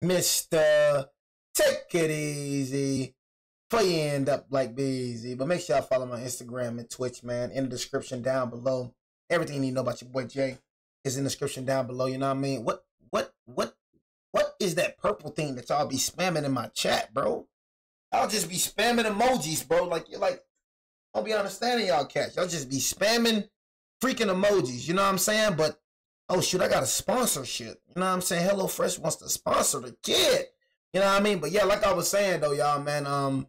Mr. Take It Easy. Before you end up like Beezy. But make sure y'all follow my Instagram and Twitch, man. In the description down below. Everything you need to know about your boy Jay is in the description down below. You know what I mean? What is that purple thing that y'all be spamming in my chat, bro? I'll just be spamming emojis, bro. Like, you're like, I don't be understanding y'all cats. Y'all just be spamming freaking emojis. You know what I'm saying? But, oh, shoot, I got a sponsorship. You know what I'm saying? HelloFresh wants to sponsor the kid. You know what I mean? But, yeah, like I was saying, though, y'all, man,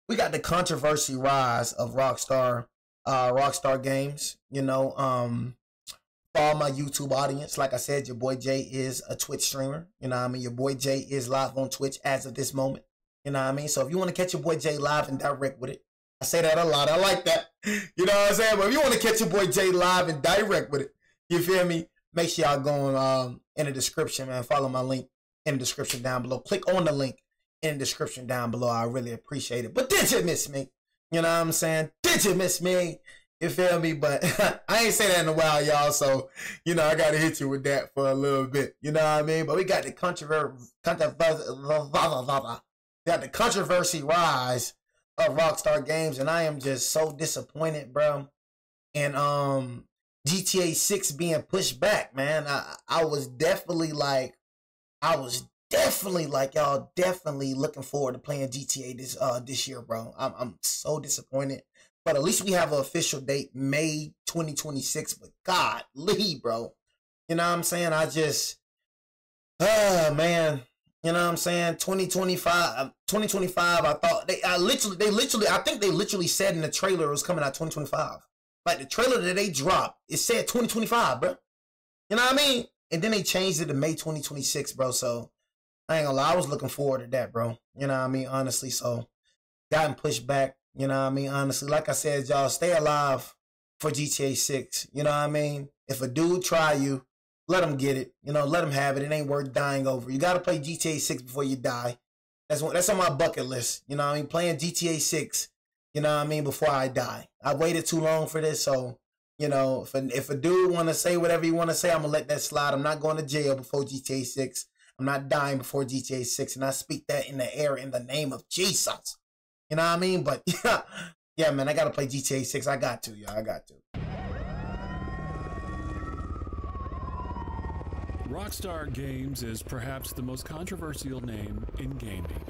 we got the controversy rise of Rockstar Games. You know, for all my YouTube audience, like I said, your boy Jay is a Twitch streamer. You know what I mean? Your boy Jay is live on Twitch as of this moment. You know what I mean? So if you want to catch your boy Jay live and direct with it, I say that a lot. I like that. You know what I'm saying? But if you want to catch your boy Jay live and direct with it, you feel me? Make sure y'all go in the description, man. Follow my link in the description down below. Click on the link in the description down below. I really appreciate it. But did you miss me? You know what I'm saying? Did you miss me? You feel me? But I ain't say that in a while, y'all. So, you know, I got to hit you with that for a little bit. You know what I mean? But we got the controversy rise of Rockstar Games. And I am just so disappointed, bro. And GTA 6 being pushed back, man. I was definitely like, y'all definitely looking forward to playing GTA this year, bro. I'm so disappointed. But at least we have an official date, May 2026. But golly, bro. You know what I'm saying? I just, man. You know what I'm saying? 2025, I thought, I think they literally said in the trailer it was coming out 2025. Like the trailer that they dropped, it said 2025, bro. You know what I mean? And then they changed it to May 2026, bro. So I ain't gonna lie, I was looking forward to that, bro. You know what I mean? Honestly, so gotten pushed back. You know what I mean? Honestly, like I said, y'all, stay alive for GTA 6. You know what I mean? If a dude try you, let him get it. You know, let him have it. It ain't worth dying over. You got to play GTA 6 before you die. That's on my bucket list. You know what I mean? Playing GTA 6, you know what I mean, before I die. I waited too long for this, so, you know, if a dude want to say whatever you want to say, I'm going to let that slide. I'm not going to jail before GTA 6. I'm not dying before GTA 6, and I speak that in the air in the name of Jesus. You know what I mean? But, yeah, man, I got to play GTA 6. I got to, y'all. I got to. Rockstar Games is perhaps the most controversial name in gaming.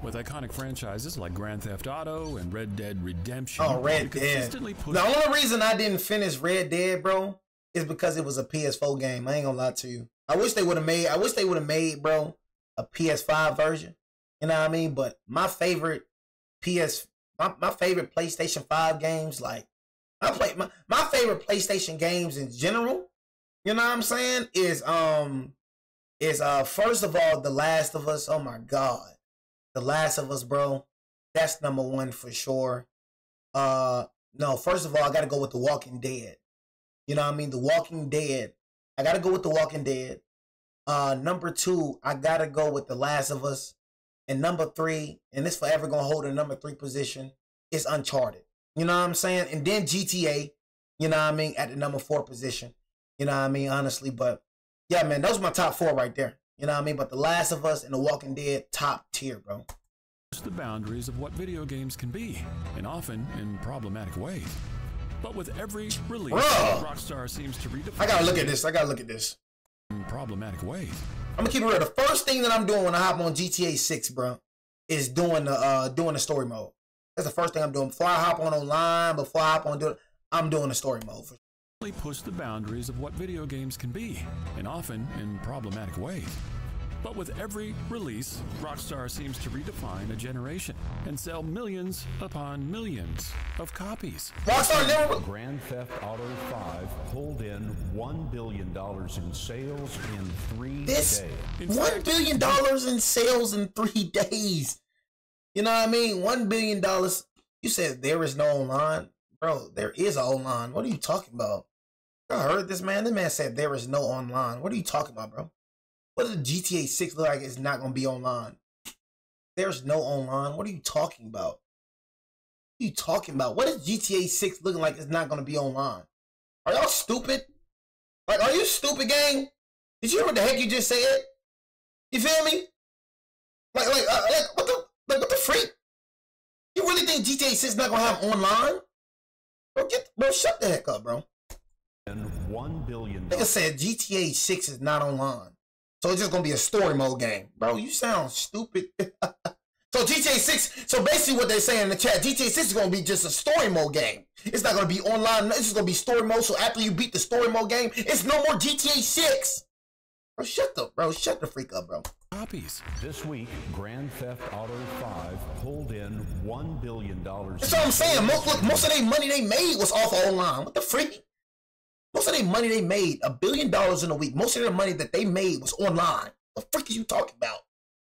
With iconic franchises like Grand Theft Auto and Red Dead Redemption. Oh, Red Dead. The only reason I didn't finish Red Dead, bro, is because it was a PS4 game. I ain't gonna lie to you. I wish they would have made, bro, a PS5 version. You know what I mean? But my favorite my favorite PlayStation 5 games, like my favorite PlayStation games in general, you know what I'm saying, is first of all, The Last of Us. Oh my God. The Last of Us, bro. That's #1 for sure. No, first of all, I gotta go with The Walking Dead. You know what I mean? The Walking Dead. I gotta go with The Walking Dead. #2, I gotta go with The Last of Us. And #3, and this forever gonna hold a #3 position, is Uncharted. You know what I'm saying? And then GTA, you know what I mean, at the #4 position. You know what I mean, honestly. But yeah, man, those are my top 4 right there. You know what I mean? But The Last of Us and The Walking Dead, top tier, bro. The boundaries of what video games can be, and often in problematic ways. But with every release, Rockstar seems to redefine. I gotta look at this. In problematic ways. I'm gonna keep it real. The first thing that I'm doing when I hop on GTA 6, bro, is doing the story mode. That's the first thing I'm doing. Before I hop on online, before I hop on I'm doing the story mode. Push the boundaries of what video games can be, and often in problematic ways. But with every release, Rockstar seems to redefine a generation and sell millions upon millions of copies. Rockstar never... Grand Theft Auto 5 pulled in $1 billion in sales in 3 days. $1 billion in sales in 3 days. You know what I mean? $1 billion. You said there is no online. Bro, there is online. What are you talking about? I heard this man. This man said there is no online. What are you talking about, bro? What does GTA 6 look like it's not going to be online? There's no online. What are you talking about? What are you talking about? What is GTA 6 looking like it's not going to be online? Are y'all stupid? Like, are you stupid, gang? Did you hear what the heck you just said? You feel me? Like what the freak? You really think GTA 6 not gonna have online? Bro, shut the heck up, bro. And $1 billion. Nigga said GTA 6 is not online. So it's just gonna be a story mode game. Bro, you sound stupid. So GTA 6, so basically what they're saying in the chat, GTA 6 is gonna be just a story mode game. It's not gonna be online, it's just gonna be story mode, so after you beat the story mode game, it's no more GTA 6. Bro, shut the freak up, bro. Copies. This week, Grand Theft Auto 5 pulled in $1 billion. That's what I'm saying. Most of their money they made was off of online. What the freak? Most of their money they made, $1 billion in a week. Most of their money that they made was online. What the freak are you talking about?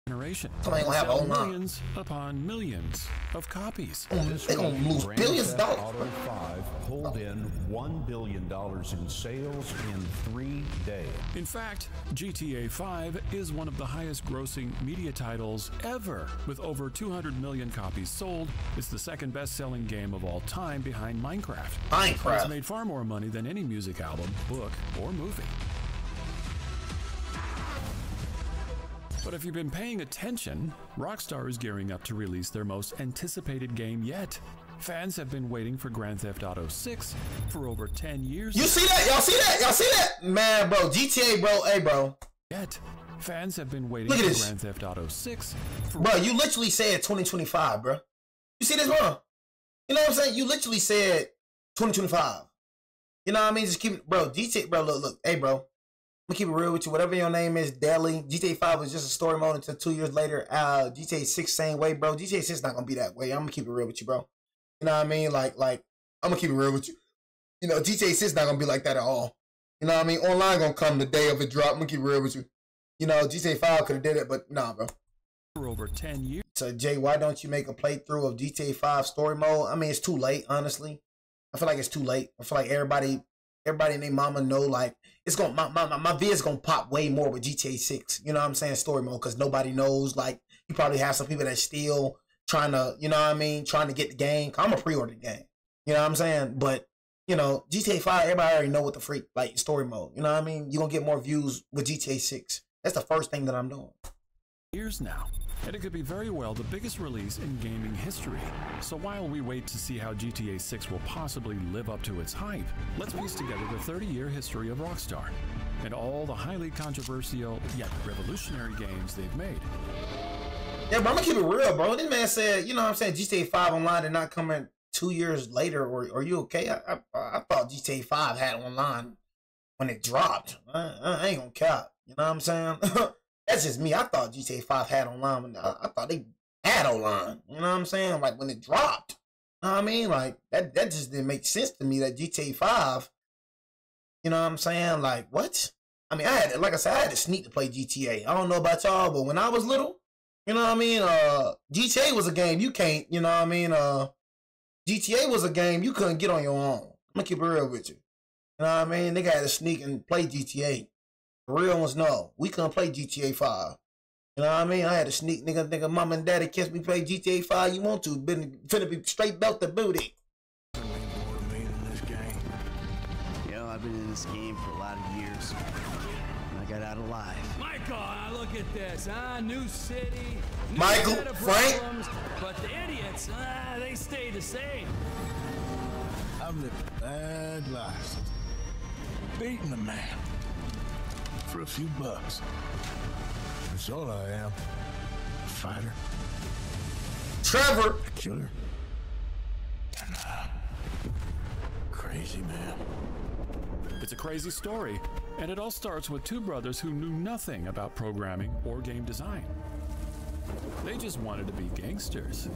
Generation. Somebody gonna have online. Millions upon millions of copies. They're gonna lose billions of dollars. Auto 5 pulled in $1 billion in sales in 3 days. In fact, GTA 5 is one of the highest grossing media titles ever. With over 200 million copies sold, it's the second best-selling game of all time behind Minecraft. It's made far more money than any music album, book, or movie. But if you've been paying attention, Rockstar is gearing up to release their most anticipated game yet. Fans have been waiting for Grand Theft Auto 6 for over 10 years. You see that? Y'all see that? Y'all see that? Man, bro, GTA, bro, hey, bro. Yet, fans have been waiting for Grand Theft Auto 6 for... Bro, you literally said 2025, bro. You see this, bro? You know what I'm saying? You literally said 2025. You know what I mean? Just keep it, bro, GTA, bro, look, hey, bro. I'm gonna keep it real with you. Whatever your name is, Deli. GTA 5 was just a story mode until 2 years later. GTA 6 same way, bro. GTA 6 not gonna be that way. I'm gonna keep it real with you, bro. You know what I mean? Like I'm gonna keep it real with you. You know, GTA 6 not gonna be like that at all. You know what I mean? Online gonna come the day of a drop. I'm gonna keep it real with you. You know, GTA 5 could have did it, but nah, bro. For over 10 years. So Jay, why don't you make a playthrough of GTA 5 story mode? I mean, it's too late, honestly. I feel like it's too late. I feel like everybody and their mama know, like, it's gonna my vid's gonna pop way more with GTA 6. You know what I'm saying? Story mode, because nobody knows. Like, you probably have some people that still trying to, you know what I mean, trying to get the game. I'm gonna pre-order the game. You know what I'm saying? But, you know, GTA 5, everybody already know what the freak, like, story mode. You know what I mean? You're gonna get more views with GTA 6. That's the first thing that I'm doing. Years now. And it could be very well the biggest release in gaming history. So while we wait to see how GTA 6 will possibly live up to its hype, let's piece together the 30-year history of Rockstar and all the highly controversial yet revolutionary games they've made. Yeah, but I'm gonna keep it real, bro. This man said, you know what I'm saying, GTA 5 online did not come in 2 years later. Or are you okay? I thought GTA 5 had online when it dropped. I ain't gonna cap. You know what I'm saying? That's just me. I thought GTA 5 had online when I thought they had online. You know what I'm saying? Like when it dropped. You know what I mean? Like that just didn't make sense to me, that GTA 5. You know what I'm saying? Like what? I mean, I had to sneak to play GTA. I don't know about y'all, but when I was little, you know what I mean? GTA was a game you can't, you know what I mean? GTA was a game you couldn't get on your own. I'm gonna keep it real with you. You know what I mean? Nigga had to sneak and play GTA. The real ones, no. We couldn't play GTA 5. You know what I mean? I had to sneak, nigga, mom and daddy catch me play GTA 5. You want to? Finna be straight belt the booty. You know, I've been in this game for a lot of years. And I got out alive. Michael, look at this, huh? New city. New Michael, set of Frank. problems, but the idiots, they stay the same. I've lived a bad life. Beating a man for a few bucks. That's all I am. A fighter. Trevor. A killer. And a crazy man. It's a crazy story, and it all starts with two brothers who knew nothing about programming or game design. They just wanted to be gangsters.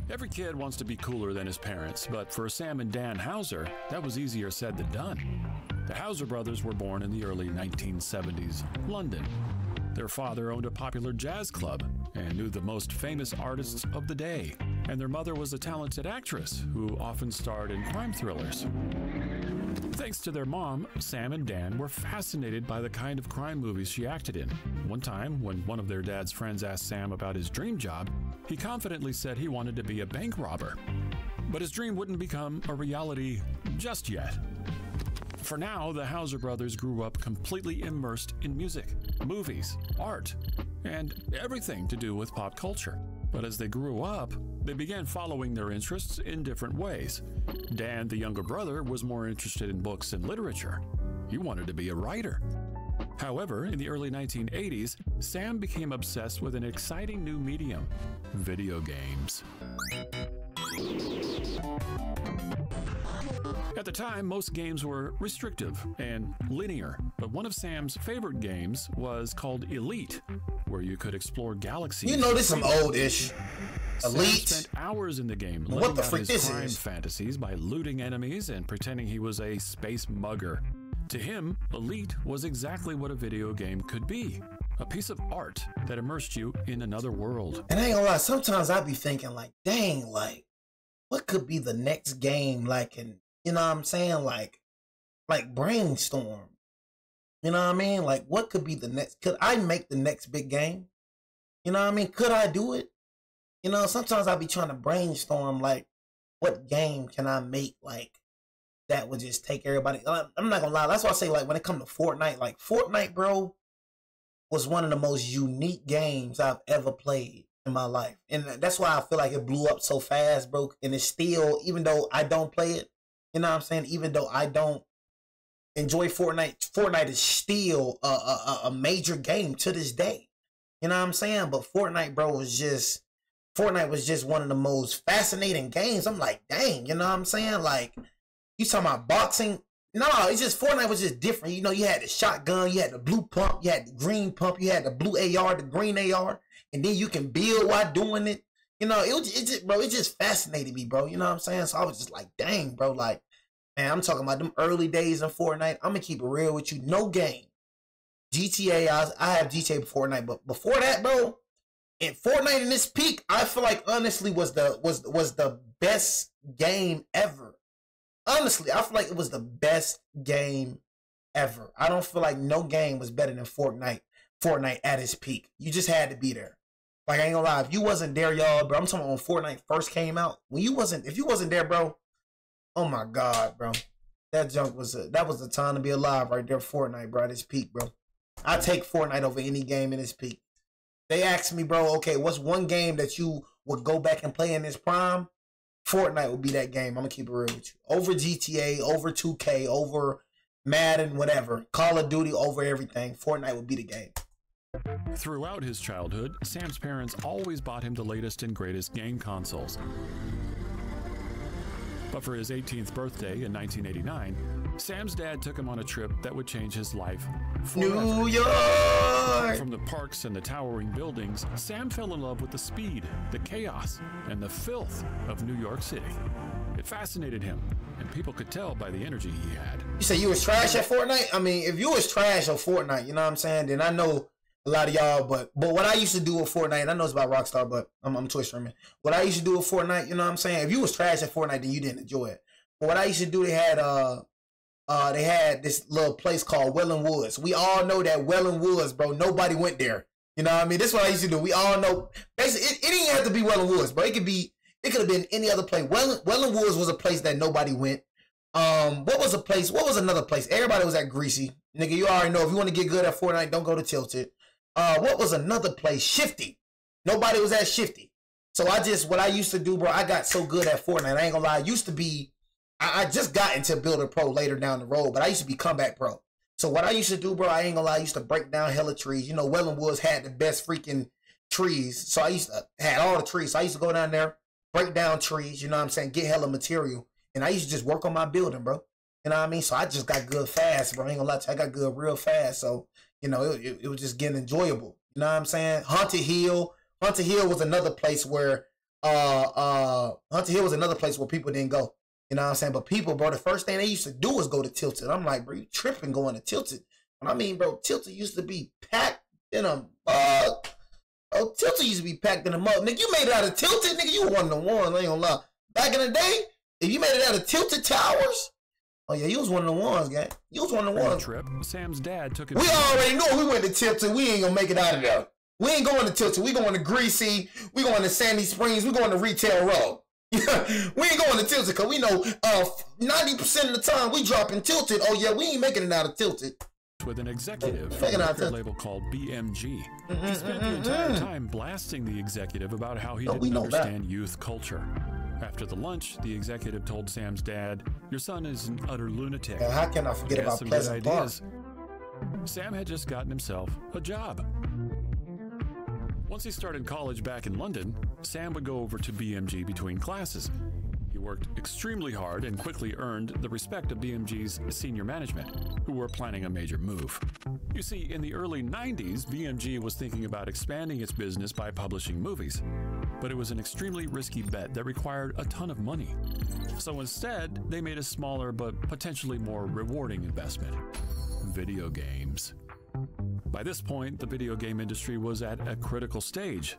Every kid wants to be cooler than his parents, but for Sam and Dan Hauser, that was easier said than done. The Hauser brothers were born in the early 1970s, London. Their father owned a popular jazz club and knew the most famous artists of the day, and their mother was a talented actress who often starred in crime thrillers. Thanks to their mom, Sam and Dan were fascinated by the kind of crime movies she acted in. One time, when one of their dad's friends asked Sam about his dream job, he confidently said he wanted to be a bank robber. But his dream wouldn't become a reality just yet. For now, the Hauser brothers grew up completely immersed in music, movies, art, and everything to do with pop culture. But as they grew up, they began following their interests in different ways. Dan, the younger brother, was more interested in books and literature. He wanted to be a writer. However, in the early 1980s, Sam became obsessed with an exciting new medium: video games. At the time, most games were restrictive and linear, but one of Sam's favorite games was called Elite, where you could explore galaxies. You know this some old-ish. Elite. Sam spent hours in the game What living the out freak his this crime is? fantasies by looting enemies and pretending he was a space mugger. To him, Elite was exactly what a video game could be: a piece of art that immersed you in another world. And I ain't gonna lie, sometimes I be thinking like, dang, like, what could be the next game? Like, and you know what I'm saying? Like brainstorm. You know what I mean? Like, what could be the next? Could I make the next big game? You know what I mean? Could I do it? You know, sometimes I be trying to brainstorm, like, what game can I make, like, that would just take everybody. I'm not gonna lie. That's why I say, like, when it comes to Fortnite, like, Fortnite, bro, was one of the most unique games I've ever played in my life. And that's why I feel like it blew up so fast, bro. And it's still, even though I don't play it, you know what I'm saying? Even though I don't enjoy Fortnite, Fortnite is still a major game to this day. You know what I'm saying? But Fortnite, bro, was just one of the most fascinating games. I'm like, dang, you know what I'm saying? Like, you talking about boxing? No, it's just Fortnite was just different. You know, you had the shotgun, you had the blue pump, you had the green pump, you had the blue AR, the green AR, and then you can build while doing it. You know, it just fascinated me, bro. You know what I'm saying? So I was just like, dang, bro, like, man, I'm talking about them early days in Fortnite. I'm gonna keep it real with you. No game. GTA, I have GTA before Fortnite, but before that, bro, in Fortnite in this peak, I feel like honestly was the best game ever. Honestly, I feel like it was the best game ever. I don't feel like no game was better than Fortnite at its peak. You just had to be there. Like, I ain't gonna lie, if you wasn't there, y'all, bro, I'm talking about when Fortnite first came out. If you wasn't there, bro, oh my God, bro. That was the time to be alive right there, Fortnite, bro, at its peak, bro. I take Fortnite over any game in its peak. They asked me, bro, okay, what's one game that you would go back and play in its prime? Fortnite would be that game. I'm gonna keep it real with you. Over GTA, over 2K, over Madden, whatever. Call of Duty, over everything. Fortnite would be the game. Throughout his childhood, Sam's parents always bought him the latest and greatest game consoles. But for his 18th birthday in 1989, Sam's dad took him on a trip that would change his life forever. New York! From the parks and the towering buildings, Sam fell in love with the speed, the chaos, and the filth of New York City. It fascinated him, and people could tell by the energy he had. You say you was trash at Fortnite? I mean, if you was trash at Fortnite, you know what I'm saying, then I know a lot of y'all, but what I used to do with Fortnite, and I know it's about Rockstar, but I'm twisting, man. What I used to do with Fortnite, you know what I'm saying? If you was trash at Fortnite, then you didn't enjoy it. But what I used to do, they had this little place called Welland Woods. We all know that Welland Woods, bro. Nobody went there. You know what I mean? This is what I used to do. We all know. Basically, it didn't have to be Welland Woods, bro. It could have been any other place. Welland Woods was a place that nobody went. What was a place? What was another place? Everybody was at Greasy. Nigga, you already know. If you want to get good at Fortnite, don't go to Tilted. What was another place? Shifty. Nobody was at Shifty. So what I used to do, bro, I got so good at Fortnite. I ain't gonna lie. I used to be, I just got into Builder Pro later down the road, but I used to be Comeback Pro. So what I used to do, bro, I ain't gonna lie, I used to break down hella trees. You know, Welland Woods had the best freaking trees. So I used to, had all the trees. So I used to go down there, break down trees, you know what I'm saying, get hella material. And I used to just work on my building, bro. You know what I mean? So I just got good fast, bro. I ain't gonna lie to you, I got good real fast. So, you know, it was just getting enjoyable. You know what I'm saying? Haunted Hill was another place where people didn't go. You know what I'm saying? But people, bro, the first thing they used to do was go to Tilted. I'm like, bro, you tripping going to Tilted. And I mean, bro, Tilted used to be packed in a mug. Oh, Tilted used to be packed in a mug. Nigga, you made it out of Tilted, nigga, you one of the ones, I ain't gonna lie. Back in the day, if you made it out of Tilted Towers, oh yeah, you was one of the ones, gang. You was one of the ones. Trip, Sam's dad took him. We already know we went to Tilted. We ain't gonna make it out of there. We ain't going to Tilted. We going to Greasy. We going to Sandy Springs. We going to Retail Row. We ain't going to Tilted because we know 90% of the time we dropping Tilted. Oh yeah, we ain't making it out of Tilted. With an executive from a record label called BMG. He spent the entire time blasting the executive about how he didn't understand youth culture. After the lunch, the executive told Sam's dad, "Your son is an utter lunatic." And how can I forget about Pleasant Park? Sam had just gotten himself a job. Once he started college back in London, Sam would go over to BMG between classes. He worked extremely hard and quickly earned the respect of BMG's senior management, who were planning a major move. You see, in the early 90s, BMG was thinking about expanding its business by publishing movies, but it was an extremely risky bet that required a ton of money. So instead, they made a smaller but potentially more rewarding investment: video games. By this point, the video game industry was at a critical stage.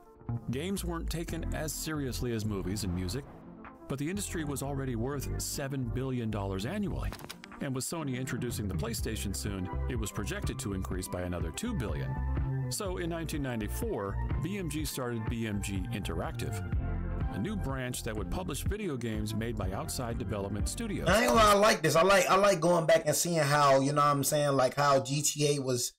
Games weren't taken as seriously as movies and music, but the industry was already worth $7 billion annually. And with Sony introducing the PlayStation soon, it was projected to increase by another $2 billion. So in 1994, BMG started BMG Interactive, a new branch that would publish video games made by outside development studios. I ain't gonna lie, I like this. I like going back and seeing how, you know what I'm saying, like how GTA was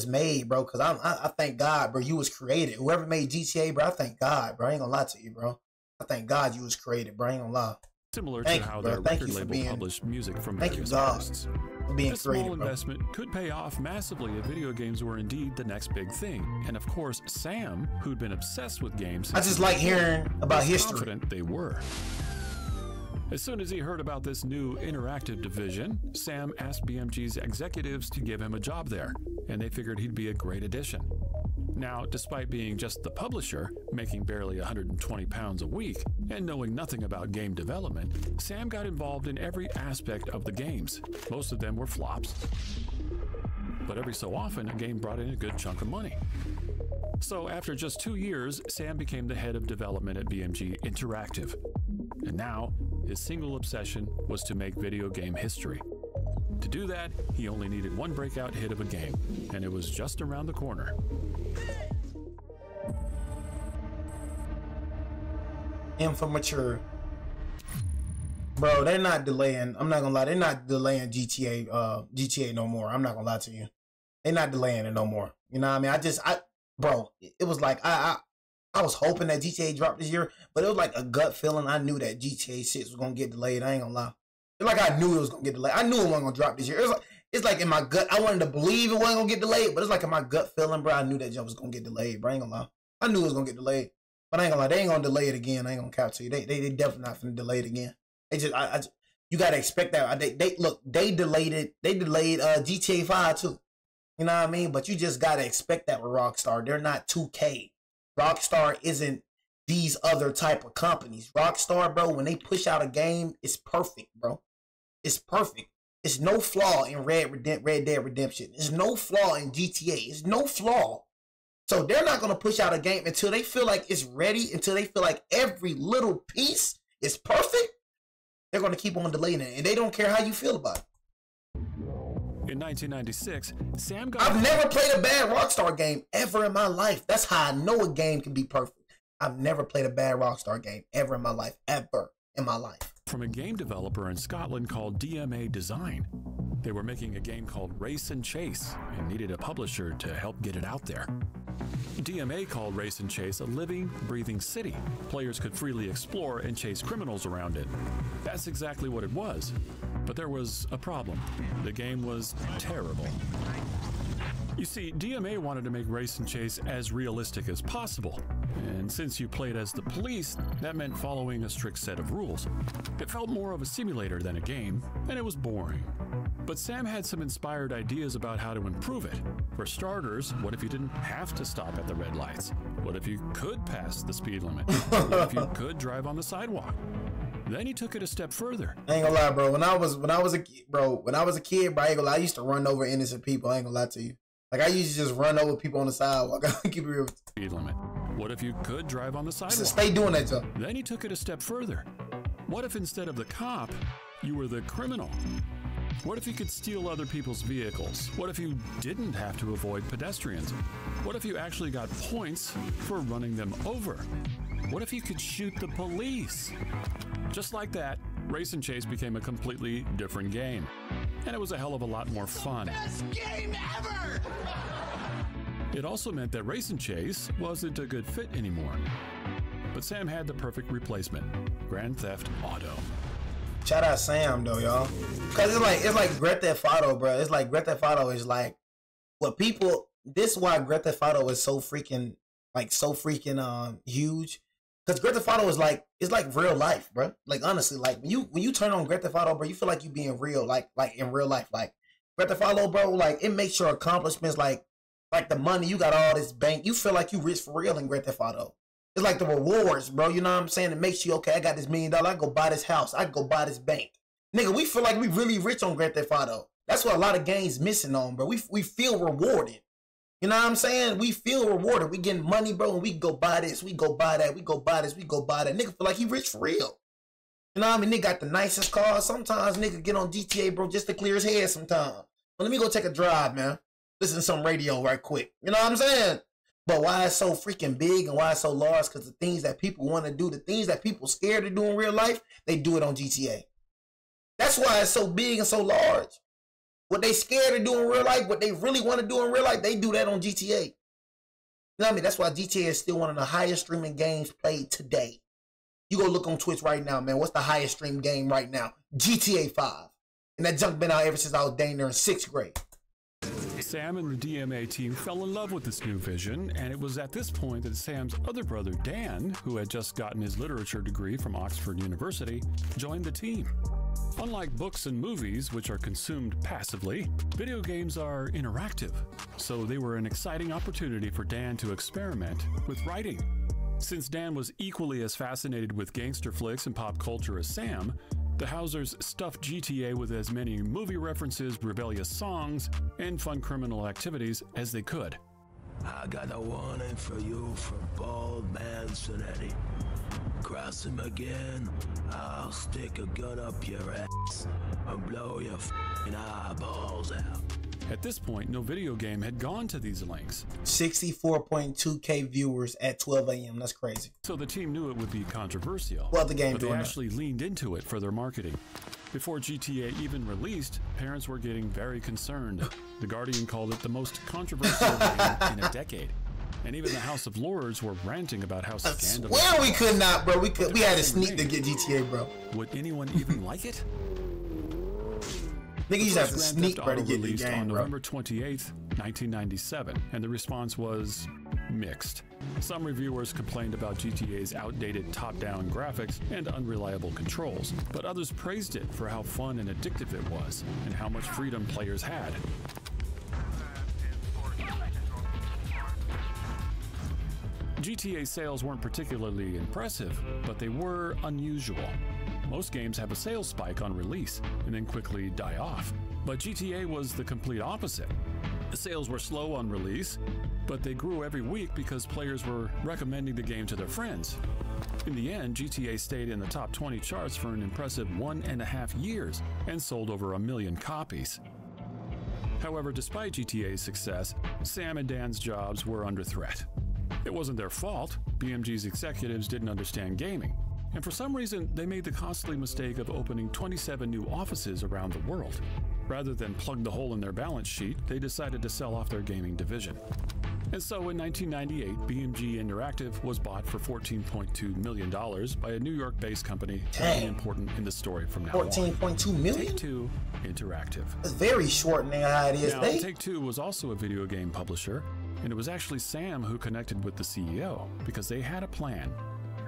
made, bro. Cause I thank God, bro, you was created. Whoever made GTA, bro, I thank God, bro. I ain't gonna lie to you, bro. I thank God you was created, bro. I ain't gonna lie. Similar to how their record label published music from various artists. This small investment could pay off massively if video games were indeed the next big thing. And of course, Sam, who'd been obsessed with games, I just like hearing about history. Confident they were. As soon as he heard about this new interactive division, Sam asked BMG's executives to give him a job there, and they figured he'd be a great addition. Now, despite being just the publisher, making barely £120 a week, and knowing nothing about game development, Sam got involved in every aspect of the games. Most of them were flops, but every so often a game brought in a good chunk of money. So after just 2 years, Sam became the head of development at BMG Interactive. And now, his single obsession was to make video game history. To do that, he only needed one breakout hit of a game, and it was just around the corner. Infamature. Bro, they're not delaying. I'm not gonna lie, they're not delaying GTA no more. I'm not gonna lie to you. They're not delaying it no more. You know what I mean? Bro, it was like I was hoping that GTA dropped this year, but it was like a gut feeling. I knew that GTA 6 was gonna get delayed. I ain't gonna lie. It's like I knew it was gonna get delayed. I knew it wasn't gonna drop this year. It's like in my gut, I wanted to believe it wasn't gonna get delayed, but it's like in my gut feeling, bro, I knew that jump was gonna get delayed, bro. I ain't gonna lie. I knew it was gonna get delayed. But I ain't gonna lie, they ain't gonna delay it again. I ain't gonna cap to you. They definitely not gonna delay it again. They just you gotta expect that. They delayed it. They delayed GTA 5 too. You know what I mean? But you just gotta expect that with Rockstar. They're not 2K. Rockstar isn't these other type of companies. Rockstar, bro, when they push out a game, it's perfect, bro. It's perfect. It's no flaw in Red Dead Redemption. It's no flaw in GTA. It's no flaw. So they're not going to push out a game until they feel like it's ready, until they feel like every little piece is perfect. They're going to keep on delaying it, and they don't care how you feel about it. In 1996, Sam got... I've never played a bad Rockstar game ever in my life. That's how I know a game can be perfect. I've never played a bad Rockstar game ever in my life. Ever in my life. From a game developer in Scotland called DMA Design. They were making a game called Race and Chase and needed a publisher to help get it out there. DMA called Race and Chase a living, breathing city. Players could freely explore and chase criminals around it. That's exactly what it was. But there was a problem. The game was terrible. You see, DMA wanted to make Race and Chase as realistic as possible. And since you played as the police, that meant following a strict set of rules. It felt more of a simulator than a game, and it was boring. But Sam had some inspired ideas about how to improve it. For starters, what if you didn't have to stop at the red lights? What if you could pass the speed limit? What if you could drive on the sidewalk? Then he took it a step further. I ain't gonna lie, bro. When I was a kid, bro, I ain't gonna lie, I used to run over innocent people. I ain't gonna lie to you. Like, I used to just run over people on the sidewalk. Keep it real. Speed limit. What if you could drive on the sidewalk? So stay doing that, Joe. Then he took it a step further. What if instead of the cop, you were the criminal? What if you could steal other people's vehicles? What if you didn't have to avoid pedestrians? What if you actually got points for running them over? what if you could shoot the police? Just like that, Race and Chase became a completely different game. And it was a hell of a lot more fun. Best game ever! It also meant that Race and Chase wasn't a good fit anymore. But Sam had the perfect replacement, Grand Theft Auto. Shout out Sam though, y'all. Cause it's like Grand Theft Auto, bro. It's like Grand Theft Auto is like what people. This is why Grand Theft Auto is so freaking huge. Cause Grand Theft Auto is like it's like real life, bro. Like honestly, like when you turn on Grand Theft Auto, bro, you feel like you being real, like in real life. Like Grand Theft Auto, bro, like it makes your accomplishments like the money you got all this bank. You feel like you rich for real in Grand Theft Auto. It's like the rewards, bro. You know what I'm saying? It makes you, okay, I got this $1 million. I go buy this house. I go buy this bank. Nigga, we feel like we really rich on Grand Theft Auto. That's what a lot of games missing on, bro. We feel rewarded. You know what I'm saying? We feel rewarded. We getting money, bro, and we go buy this. We go buy that. We go buy this. We go buy that. Nigga feel like he rich for real. You know what I mean? Nigga got the nicest cars. Sometimes nigga get on GTA, bro, just to clear his head sometimes. But let me go take a drive, man. Listen to some radio right quick. You know what I'm saying? But why it's so freaking big and why it's so large? Because the things that people want to do, the things that people scared to do in real life, they do it on GTA. That's why it's so big and so large. What they scared to do in real life, what they really want to do in real life, they do that on GTA. You know what I mean? That's why GTA is still one of the highest streaming games played today. You go look on Twitch right now, man. What's the highest streamed game right now? GTA 5. And that junk been out ever since I was dang near in 6th grade. Sam and the DMA team fell in love with this new vision, and it was at this point that Sam's other brother, Dan, who had just gotten his literature degree from Oxford University, joined the team. Unlike books and movies, which are consumed passively, video games are interactive, so they were an exciting opportunity for Dan to experiment with writing. Since Dan was equally as fascinated with gangster flicks and pop culture as Sam, the Housers stuffed GTA with as many movie references, rebellious songs, and fun criminal activities as they could. I got a warning for you from Bald Man Sonetti. Cross him again, I'll stick a gun up your ass and blow your f***ing eyeballs out. At this point, no video game had gone to these lengths. 64.2K viewers at 12 a.m. That's crazy. So the team knew it would be controversial. Well, the game but they doing actually leaned into it for their marketing. Before GTA even released, parents were getting very concerned. The Guardian called it the most controversial game in a decade. And even the House of Lords were ranting about how scandalous. Well, we could not, bro. We had to sneak to get GTA, bro. Would anyone even like it? Nigga, you just have to sneak, bro, to get the released game, on bro. November 28th, 1997, and the response was mixed. Some reviewers complained about GTA's outdated top-down graphics and unreliable controls, but others praised it for how fun and addictive it was, and how much freedom players had. GTA sales weren't particularly impressive, but they were unusual. Most games have a sales spike on release and then quickly die off, but GTA was the complete opposite. The sales were slow on release, but they grew every week because players were recommending the game to their friends. In the end, GTA stayed in the top 20 charts for an impressive 1.5 years and sold over 1 million copies. However, despite GTA's success, Sam and Dan's jobs were under threat. It wasn't their fault. BMG's executives didn't understand gaming. And for some reason, they made the costly mistake of opening 27 new offices around the world. Rather than plug the hole in their balance sheet, they decided to sell off their gaming division. And so in 1998, BMG Interactive was bought for $14.2 million by a New York-based company very important in the story from now on. 14.2 million? Take-Two Interactive. That's very short, nigga, how it is. Now, Take-Two was also a video game publisher, and it was actually Sam who connected with the CEO because they had a plan.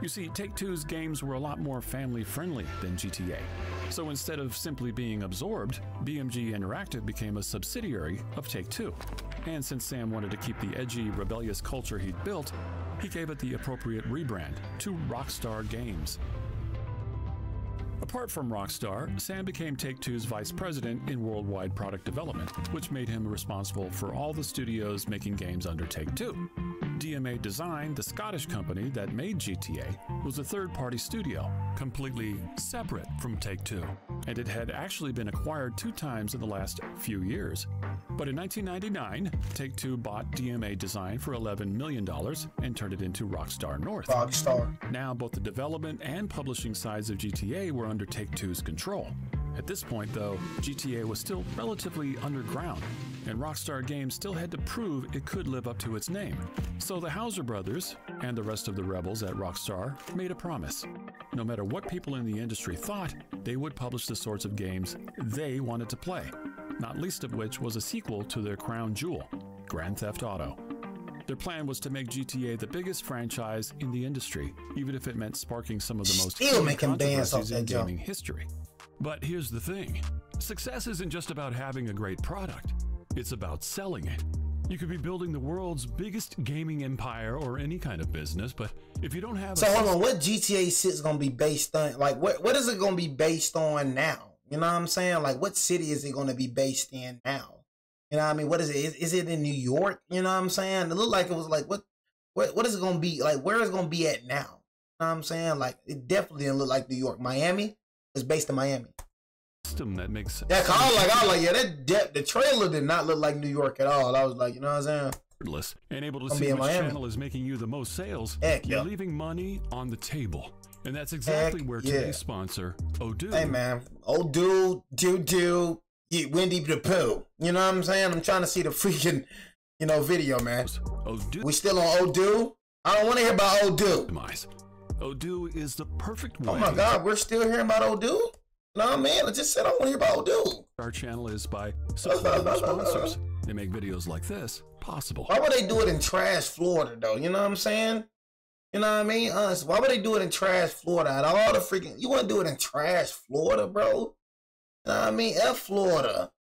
You see, Take-Two's games were a lot more family-friendly than GTA. So instead of simply being absorbed, BMG Interactive became a subsidiary of Take-Two. And since Sam wanted to keep the edgy, rebellious culture he'd built, he gave it the appropriate rebrand to Rockstar Games. Apart from Rockstar, Sam became Take-Two's vice president in worldwide product development, which made him responsible for all the studios making games under Take-Two. DMA Design, the Scottish company that made GTA, was a third-party studio, completely separate from Take-Two. and it had actually been acquired 2 times in the last few years. But in 1999, Take-Two bought DMA Design for $11 million and turned it into Rockstar North. Rockstar. Now, both the development and publishing sides of GTA were under Take-Two's control. At this point, though, GTA was still relatively underground, and Rockstar Games still had to prove it could live up to its name. So the Hauser brothers and the rest of the rebels at Rockstar made a promise. No matter what people in the industry thought, they would publish the sorts of games they wanted to play, not least of which was a sequel to their crown jewel, Grand Theft Auto. Their plan was to make GTA the biggest franchise in the industry, even if it meant sparking some of the most still making bands off controversies in that gaming history. But here's the thing. Success isn't just about having a great product. It's about selling it. You could be building the world's biggest gaming empire or any kind of business, but if you don't have So hold on, what GTA 6 gonna be based on? Like, what is it gonna be based on now? You know what I'm saying? Like, what city is it gonna be based in now? You know what I mean? What is it? Is it in New York? You know what I'm saying? It looked like it was like, what is it gonna be? Like, where is it gonna be at now? You know what I'm saying? Like, it definitely didn't look like New York. Miami is based in Miami. system that makes Yeah, I was like, yeah, the trailer did not look like New York at all. I was like, you know what I'm saying? and able to Gonna see be in which Miami. channel is making you the most sales, Heck you're yeah. leaving money on the table. And that's exactly Heck where yeah. today's sponsor, Odoo. Hey man, Odoo, Windy the Pooh. You know what I'm saying? I'm trying to see the freaking, video, man. Odoo. We still on Odoo? I don't want to hear about Odoo. Odoo is the perfect way. Oh my God, we're still hearing about Odoo? No, man, I just said I want to hear about Odoo. Our channel is by supporting our sponsors. They make videos like this possible. Why would they do it in trash Florida, though? You know what I'm saying? You know what I mean? Honestly, why would they do it in trash Florida? Out of all the freaking, you want to do it in trash Florida, bro? You know what I mean? F Florida.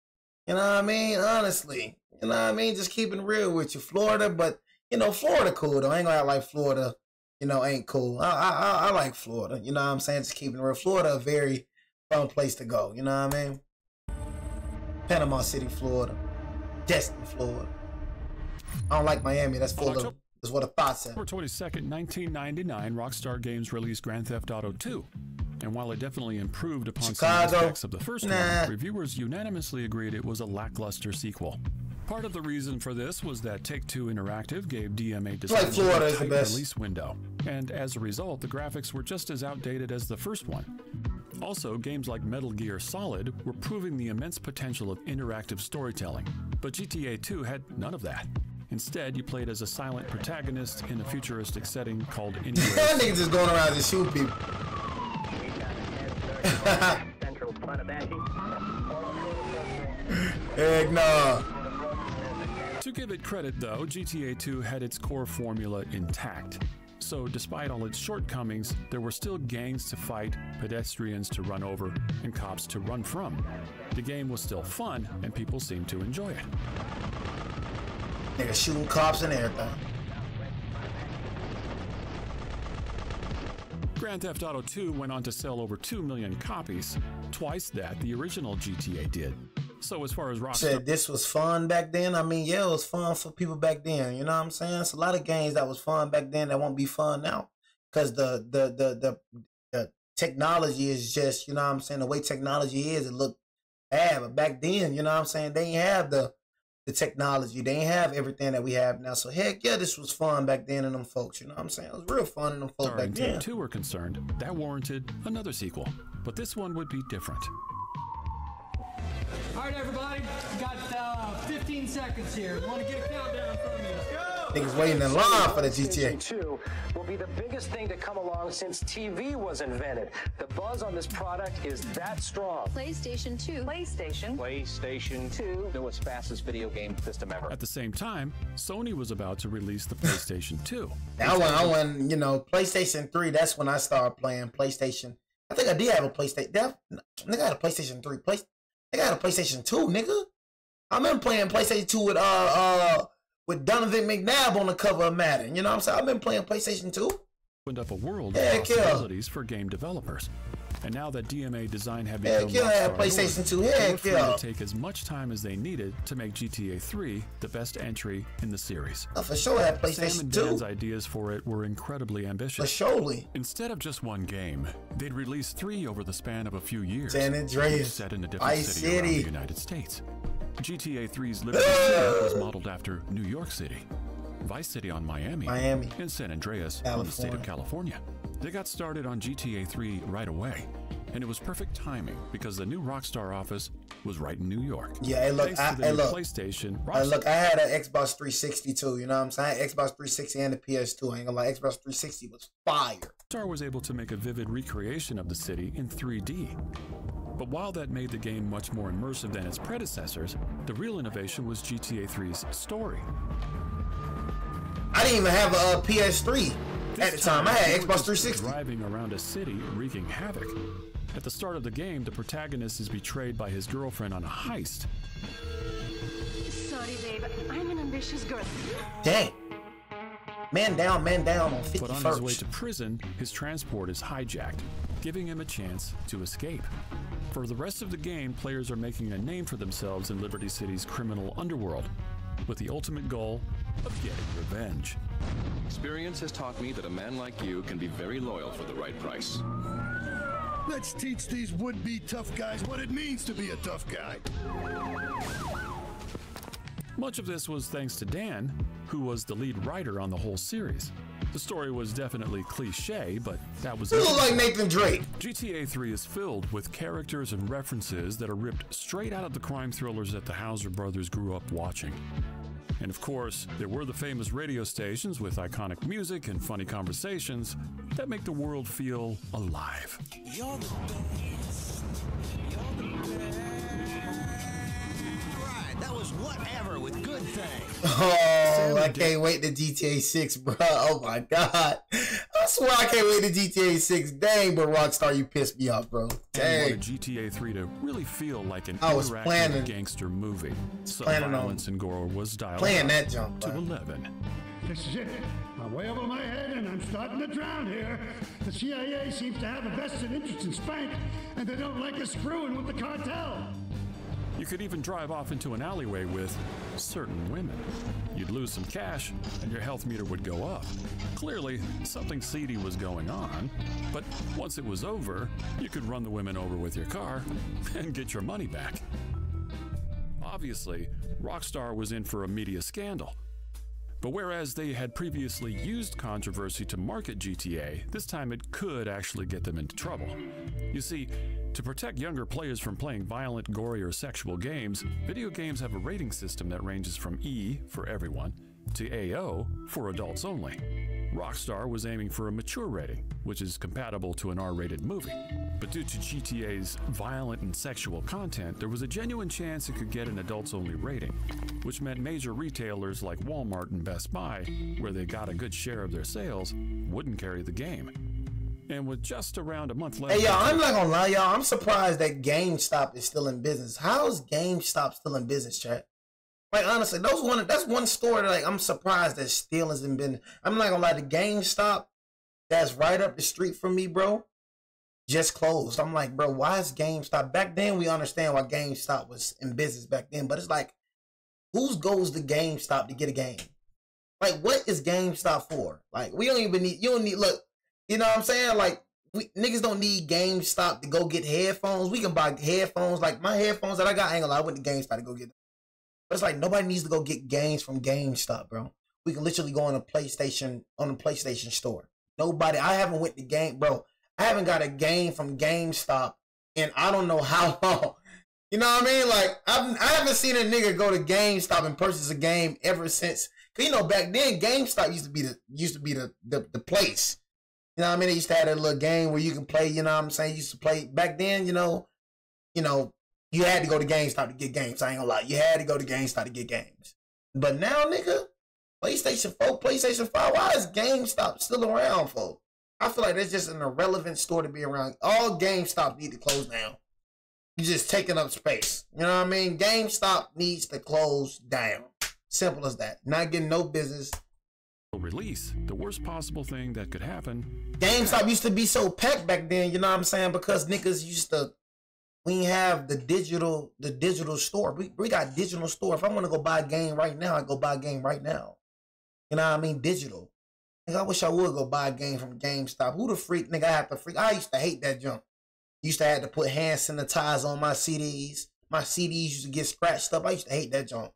You know what I mean? Honestly. You know what I mean? Just keeping it real with you. Florida, but, Florida cool, though. I ain't gonna act like Florida, ain't cool. I like Florida. You know what I'm saying? Just keeping it real. Florida, a very fun place to go. You know what I mean? Panama City, Florida. Destin, Florida. I don't like Miami. That's full of... Is what a thought said. October 22nd, 1999, Rockstar Games released Grand Theft Auto 2. And while it definitely improved upon some aspects of the first one, reviewers unanimously agreed it was a lackluster sequel. Part of the reason for this was that Take-Two Interactive gave DMA Design a tight release window. And as a result, the graphics were just as outdated as the first one. Also, games like Metal Gear Solid were proving the immense potential of interactive storytelling. But GTA 2 had none of that. Instead, you played as a silent protagonist in a futuristic setting called Anywhere. That nigga just going around just shooting people. Heck no. To give it credit, though, GTA 2 had its core formula intact. So, despite all its shortcomings, there were still gangs to fight, pedestrians to run over, and cops to run from. The game was still fun, and people seemed to enjoy it. Nigga shooting cops and everything. Grand Theft Auto 2 went on to sell over 2 million copies, twice that the original GTA did. So as far as Rockstar said this was fun back then, I mean, yeah, it was fun for people back then. You know what I'm saying? It's a lot of games that was fun back then that won't be fun now. Because the technology is just, you know what I'm saying, the way technology is, it looked bad. But back then, you know what I'm saying, they didn't have the technology. They didn't have everything that we have now. So heck yeah, this was fun back then in them folks. You know what I'm saying? It was real fun in them folks back then. Take-Two were concerned, that warranted another sequel. But this one would be different. All right, everybody, got 15 seconds here. Want to get a countdown from you? Go! Niggas waiting in line for the GTA. 2 will be the biggest thing to come along since TV was invented. The buzz on this product is that strong. PlayStation 2. PlayStation 2. Newest, fastest video game system ever. At the same time, Sony was about to release the PlayStation 2. I went, PlayStation 3, that's when I started playing PlayStation. I think I did have a PlayStation. I had a PlayStation 3. I got a PlayStation 2, nigga. I remember playing PlayStation 2 with Donovan McNabb on the cover of Madden. You know what I'm saying? I've been playing PlayStation 2. Opened up a world of possibilities for game developers. And now that DMA Design had Heck become yeah, Rockstar PlayStation 2, they were heck free yeah. to take as much time as they needed to make GTA 3 the best entry in the series. Oh, for sure, that Sam PlayStation and 2. Dan's ideas for it were incredibly ambitious. For surely. Instead of just one game, they'd release 3 over the span of a few years, San each Andreas, set in a different Vice city around the City. United States. GTA 3's Liberty City was modeled after New York City, Vice City on Miami, and San Andreas on the state of California. They got started on GTA 3 right away, and it was perfect timing because the new Rockstar office was right in New York. Yeah, hey, look, Thanks to the new look. PlayStation, Hey, look, I had an Xbox 360 too, you know what I'm saying? Xbox 360 and the PS2. I ain't gonna lie, Xbox 360 was fire. Rockstar was able to make a vivid recreation of the city in 3D. But while that made the game much more immersive than its predecessors, the real innovation was GTA 3's story. I didn't even have a PS3 at the time. I had Xbox 360. Driving around a city wreaking havoc. At the start of the game, the protagonist is betrayed by his girlfriend on a heist. Sorry, babe. I'm an ambitious girl. Dang. Man down on 51st. But on his way to prison, his transport is hijacked, giving him a chance to escape. For the rest of the game, players are making a name for themselves in Liberty City's criminal underworld, with the ultimate goal of getting revenge. Experience has taught me that a man like you can be very loyal for the right price. Let's teach these would-be tough guys what it means to be a tough guy. Much of this was thanks to Dan, who was the lead writer on the whole series. The story was definitely cliche, but that was You look like Nathan Drake. GTA 3 is filled with characters and references that are ripped straight out of the crime thrillers that the Hauser brothers grew up watching. And of course, there were the famous radio stations with iconic music and funny conversations that make the world feel alive. You're the best. You're the best. Right, that was Whatever with Good Thing. Oh, I can't wait to GTA 6, bro. Oh my god. I swear I can't wait to GTA 6. Dang, but Rockstar, you pissed me off, bro. And Dang. wanted GTA 3 to really feel like an I was interactive planning- gangster movie. So planning on violence and gore was dialed playing up that jump, to bro. 11. This is it. I'm way over my head and I'm starting to drown here. The CIA seems to have a vested interest in Spank, and they don't like us screwing with the cartel. You could even drive off into an alleyway with certain women. You'd lose some cash and your health meter would go up. Clearly, something seedy was going on, but once it was over, you could run the women over with your car and get your money back. Obviously, Rockstar was in for a media scandal. But whereas they had previously used controversy to market GTA, this time it could actually get them into trouble. You see, to protect younger players from playing violent, gory, or sexual games, video games have a rating system that ranges from E for everyone to AO for adults only. Rockstar was aiming for a mature rating, which is compatible to an R-rated movie. But due to GTA's violent and sexual content, there was a genuine chance it could get an adults-only rating, which meant major retailers like Walmart and Best Buy, where they got a good share of their sales, wouldn't carry the game. And with just around a month left... Hey, y'all, I'm not gonna lie, y'all. I'm surprised that GameStop is still in business. How is GameStop still in business, chat? Like, honestly, that's one store that, like, I'm surprised that still isn't been. I'm not gonna lie, the GameStop that's right up the street from me, bro, just closed. I'm like, bro, why is GameStop? Back then, we understand why GameStop was in business back then, but it's like, who goes to GameStop to get a game? Like, what is GameStop for? Like, we don't even need, you don't need, look, you know what I'm saying? Like, niggas don't need GameStop to go get headphones. We can buy headphones. Like, my headphones that I got, I ain't gonna lie, I went to GameStop to go get them. But it's like, nobody needs to go get games from GameStop, bro. We can literally go on a PlayStation store. Nobody, I haven't went to bro, I haven't got a game from GameStop in I don't know how long. You know what I mean? Like, I haven't seen a nigga go to GameStop and purchase a game ever since. Cause you know, back then GameStop used to be the place. You know what I mean? They used to have that little game where you can play, you know what I'm saying? You used to play back then, you know, you had to go to GameStop to get games. I ain't gonna lie. You had to go to GameStop to get games. But now, nigga, PlayStation 4, PlayStation 5, why is GameStop still around, folks? I feel like that's just an irrelevant store to be around. All GameStop need to close down. You're just taking up space. You know what I mean? GameStop needs to close down. Simple as that. Not getting no business. release, the worst possible thing that could happen. GameStop used to be so packed back then, you know what I'm saying? Because niggas used to, we ain't have the digital store. We got digital store. If I want to go buy a game right now, I go buy a game right now. You know what I mean? Digital. Nigga, I wish I would go buy a game from GameStop. Who the freak, nigga, I have to freak. I used to hate that junk. Used to have to put hand sanitizer on my CDs. My CDs used to get scratched up. I used to hate that junk.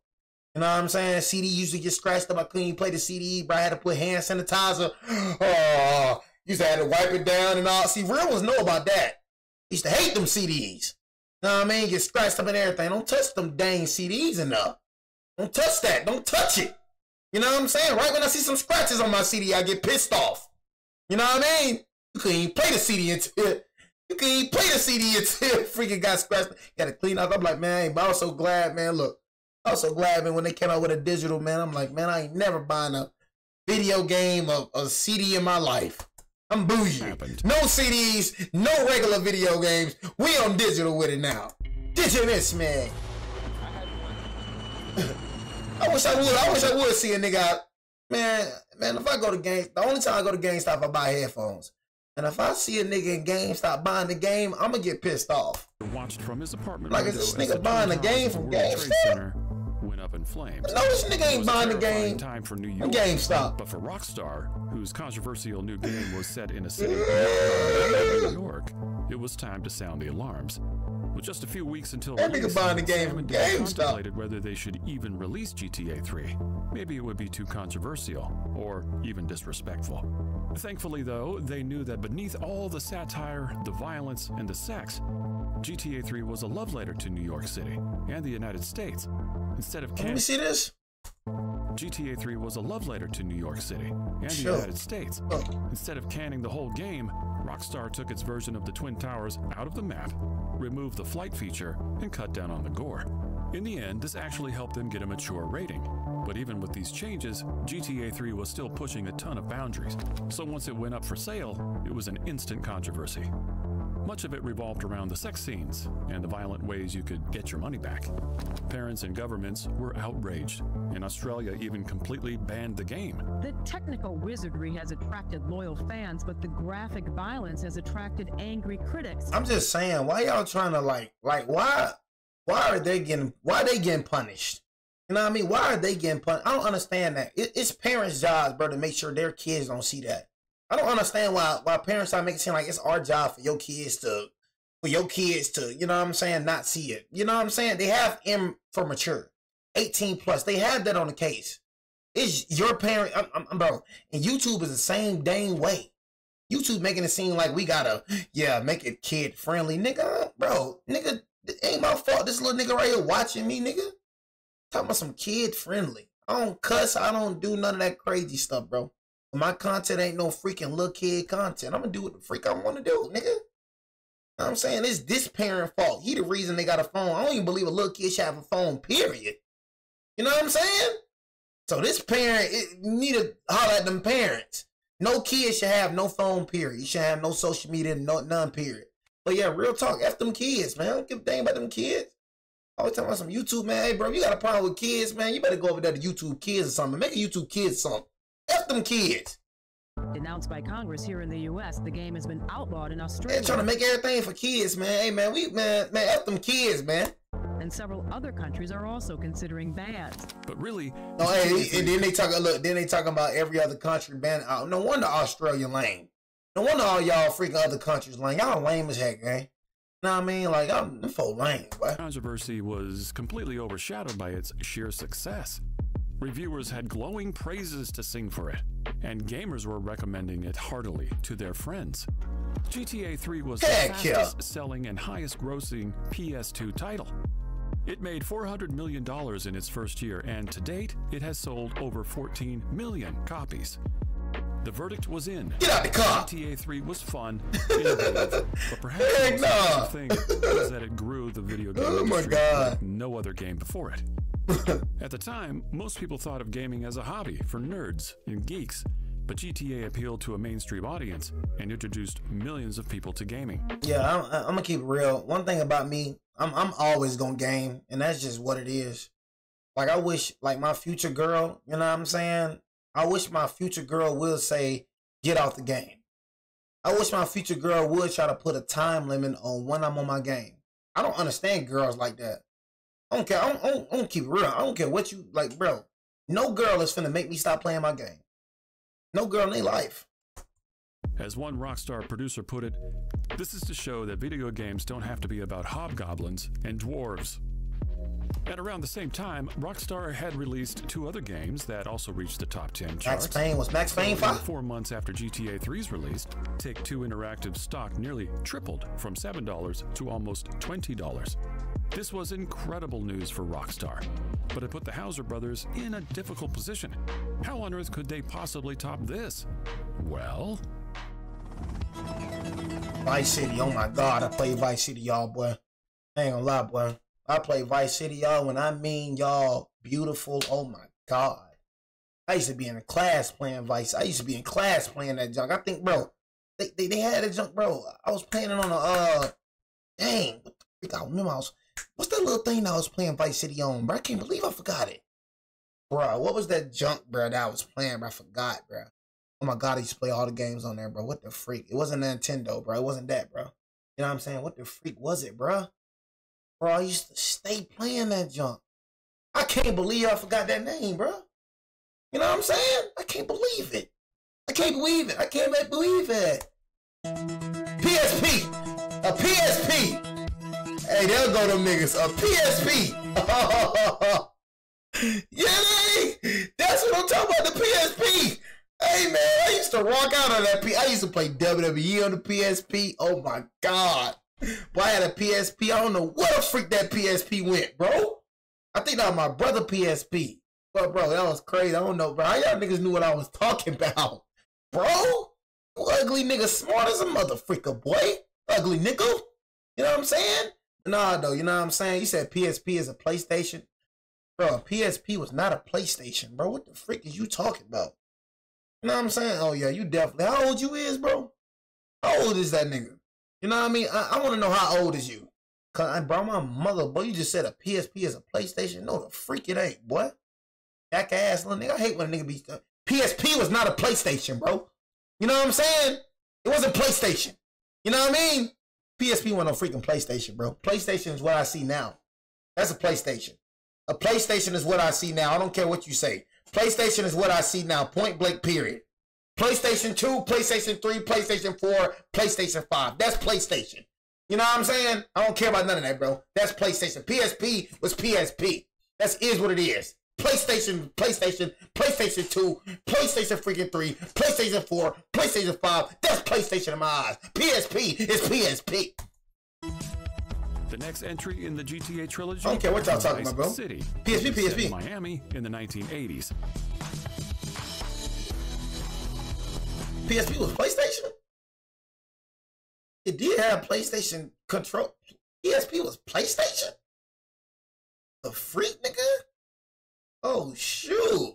You know what I'm saying? CD used to get scratched up. I couldn't even play the CD, but I had to put hand sanitizer. Oh, used to have to wipe it down and all. See, real ones know about that. Used to hate them CDs. You know what I mean? Get scratched up and everything. Don't touch them dang CDs enough. Don't touch that. Don't touch it. You know what I'm saying? Right when I see some scratches on my CD, I get pissed off. You know what I mean? You couldn't even play the CD until freaking got scratched. Got to clean up. I'm like, man, but I was so glad, man. Look, I was so glad, man, when they came out with a digital, man. I'm like, man, I ain't never buying a video game or a CD in my life. I'm bougie. No CDs, no regular video games. We on digital with it now. Digital, man. I wish I would see a nigga out. Man, if I go to the only time I go to GameStop, I buy headphones. And if I see a nigga in GameStop buying the game, I'm gonna get pissed off. Watched from his apartment. Like, is this nigga buying the game from GameStop? Went up in flames. No, this nigga ain't buying the game from GameStop. But for Rockstar, whose controversial new game was set in a city New York, it was time to sound the alarms. With just a few weeks until that nigga buying the game from GameStop. Contemplated whether they should even release GTA 3. Maybe it would be too controversial or even disrespectful. Thankfully, though, they knew that beneath all the satire, the violence, and the sex, GTA 3 was a love letter to New York City and the United States. Instead of let me see this. GTA 3 was a love letter to New York City and the United States. Instead of canning the whole game, Rockstar took its version of the Twin Towers out of the map, removed the flight feature, and cut down on the gore. In the end, this actually helped them get a mature rating. But even with these changes, GTA 3 was still pushing a ton of boundaries. So once it went up for sale, it was an instant controversy. Much of it revolved around the sex scenes and the violent ways you could get your money back. Parents and governments were outraged, and Australia even completely banned the game. The technical wizardry has attracted loyal fans, but the graphic violence has attracted angry critics. I'm just saying, why y'all trying to why are they getting punished? You know what I mean? Why are they getting punished? I don't understand that. It's parents' jobs, bro, to make sure their kids don't see that. I don't understand why parents are making it seem like it's our job for your kids to, you know what I'm saying, not see it. You know what I'm saying? They have M for mature, 18 plus. They have that on the case. It's your parent, bro. And YouTube is the same dang way. YouTube making it seem like we gotta, make it kid friendly, nigga, bro. Nigga, it ain't my fault. This little nigga right here watching me, nigga. Talking about some kid friendly. I don't cuss. I don't do none of that crazy stuff, bro. My content ain't no freaking little kid content. I'm gonna do what the freak I want to do, nigga. You know what I'm saying? It's this parent fault. He the reason they got a phone. I don't even believe a little kid should have a phone, period. You know what I'm saying? So this parent need to holler at them parents. No kid should have no phone, period. You should have no social media, none, period. But yeah, real talk, F them kids, man. I don't give a dang about them kids. I always talking about some YouTube, man. Hey, bro, you got a problem with kids, man. You better go over there to YouTube Kids or something. Make a YouTube Kids something. F them kids. Announced by Congress here in the U.S., the game has been outlawed in Australia. They're trying to make everything for kids, man. Hey, man, F them kids, man. And several other countries are also considering bans. But really, no, hey, and then they talking about every other country ban. No wonder Australia lame. No wonder all y'all freaking other countries lame. Y'all lame as heck, man. You know what I mean? Like, I'm so lame, boy. Controversy was completely overshadowed by its sheer success. Reviewers had glowing praises to sing for it, and gamers were recommending it heartily to their friends. GTA 3 was the fastest-selling and highest-grossing PS2 title. It made $400 million in its first year, and to date, it has sold over 14 million copies. The verdict was in. Get out the car! GTA 3 was fun, innovative, but perhaps the most impressive thing was that it grew the video game industry like no other game before it. At the time, most people thought of gaming as a hobby for nerds and geeks, but GTA appealed to a mainstream audience and introduced millions of people to gaming. Yeah, I'm gonna keep it real. One thing about me, I'm always gonna game, and that's just what it is. Like, I wish, like, my future girl, you know what I'm saying? I wish my future girl would say, get off the game. I wish my future girl would try to put a time limit on when I'm on my game. I don't understand girls like that. I don't care. I don't keep it real. I don't care what you like, bro. No girl is finna make me stop playing my game. No girl in their life. As one Rockstar producer put it, this is to show that video games don't have to be about hobgoblins and dwarves. At around the same time, Rockstar had released 2 other games that also reached the top 10 charts. Max Payne was Max Payne 5? 4 months after GTA 3's release, Take-Two Interactive stock nearly tripled from $7 to almost $20. This was incredible news for Rockstar, but it put the Hauser brothers in a difficult position. How on earth could they possibly top this? Well, Vice City, oh my God, I played Vice City, y'all, boy. I ain't gonna lie, boy. I played Vice City, y'all, when I mean y'all beautiful, oh my God. I used to be in a class playing Vice. I used to be in class playing that junk. I think, bro, they had that junk, bro. I was playing it on a, dang, what the freak, I remember what's that little thing that I was playing Vice City on, bro? I can't believe I forgot it. Bro, what was that junk, bro, that I was playing, bro? I forgot, bro. Oh my God, I used to play all the games on there, bro. What the freak? It wasn't Nintendo, bro. It wasn't that, bro. You know what I'm saying? What the freak was it, bro? Bro, I used to stay playing that junk. I can't believe I forgot that name, bro. You know what I'm saying? I can't believe it. I can't believe it. I can't believe it. PSP. A PSP. Hey, there go them niggas. A PSP. Yeah, that's what I'm talking about, the PSP. Hey, man, I used to rock out on that I used to play WWE on the PSP. Oh, my God. Boy, I had a PSP. I don't know where the freak that PSP went, bro. I think that was my brother PSP. But, bro, that was crazy. I don't know, bro. How y'all niggas knew what I was talking about? Bro, you ugly nigga smart as a mother freaker, boy. Ugly nickel. You know what I'm saying? Nah, though, you know what I'm saying? You said PSP is a PlayStation. Bro, a PSP was not a PlayStation, bro. What the freak is you talking about? You know what I'm saying? Oh, yeah, you definitely. How old you is, bro? How old is that nigga? You know what I mean? I want to know how old is you? Cause bro, my mother, boy, you just said a PSP is a PlayStation. No, the freak it ain't, boy. Jackass little nigga. I hate when a nigga be. PSP was not a PlayStation, bro. You know what I'm saying? It wasn't PlayStation. You know what I mean? PSP wasn't no freaking PlayStation, bro. PlayStation is what I see now. That's a PlayStation. A PlayStation is what I see now. I don't care what you say. PlayStation is what I see now. Point blank, period. PlayStation 2, PlayStation 3, PlayStation 4, PlayStation 5. That's PlayStation. You know what I'm saying? I don't care about none of that, bro. That's PlayStation. PSP was PSP. That is what it is. PlayStation, PlayStation 2, PlayStation freaking 3, PlayStation 4, PlayStation 5. That's PlayStation in my eyes. PSP is PSP. The next entry in the GTA trilogy. I don't care what y'all talking about, bro. City, PSP. Miami in the 1980s. PSP was PlayStation? It did have PlayStation control. PSP was PlayStation? The freak, nigga? Oh, shoot.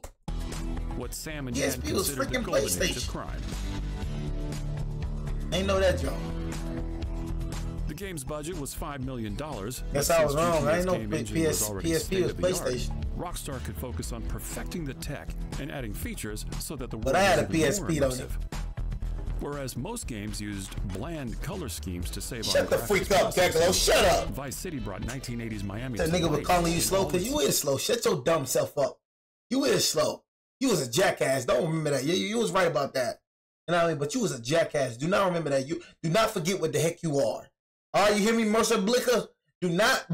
What Sam and Jan PSP was freaking the golden age of PlayStation. crime. Ain't know that, Joe. The game's budget was $5 million. Guess I was wrong. I ain't know PSP was PlayStation. Rockstar could focus on perfecting the tech and adding features so that the world But I had a was even PSP, more though. immersive. Whereas most games used bland color schemes to save on Shut the graphics freak up, processing, Gekko. Shut up. Vice City brought 1980s Miami That to nigga was life calling you in slow all because its you is slow. Shut your dumb self up. You is slow. You was a jackass. Don't remember that. You was right about that. You know what I mean? But you was a jackass. Do not remember that. You do not forget what the heck you are. All right, you hear me, Mercer Blicker? Do not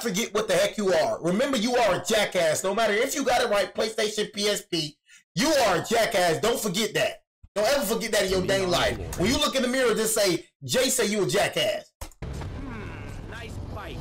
forget what the heck you are. Remember, you are a jackass. No matter if you got it right, PlayStation, PSP, you are a jackass. Don't forget that. Don't ever forget that in your dang life. When you look in the mirror, just say, Jay say you a jackass. Nice bite.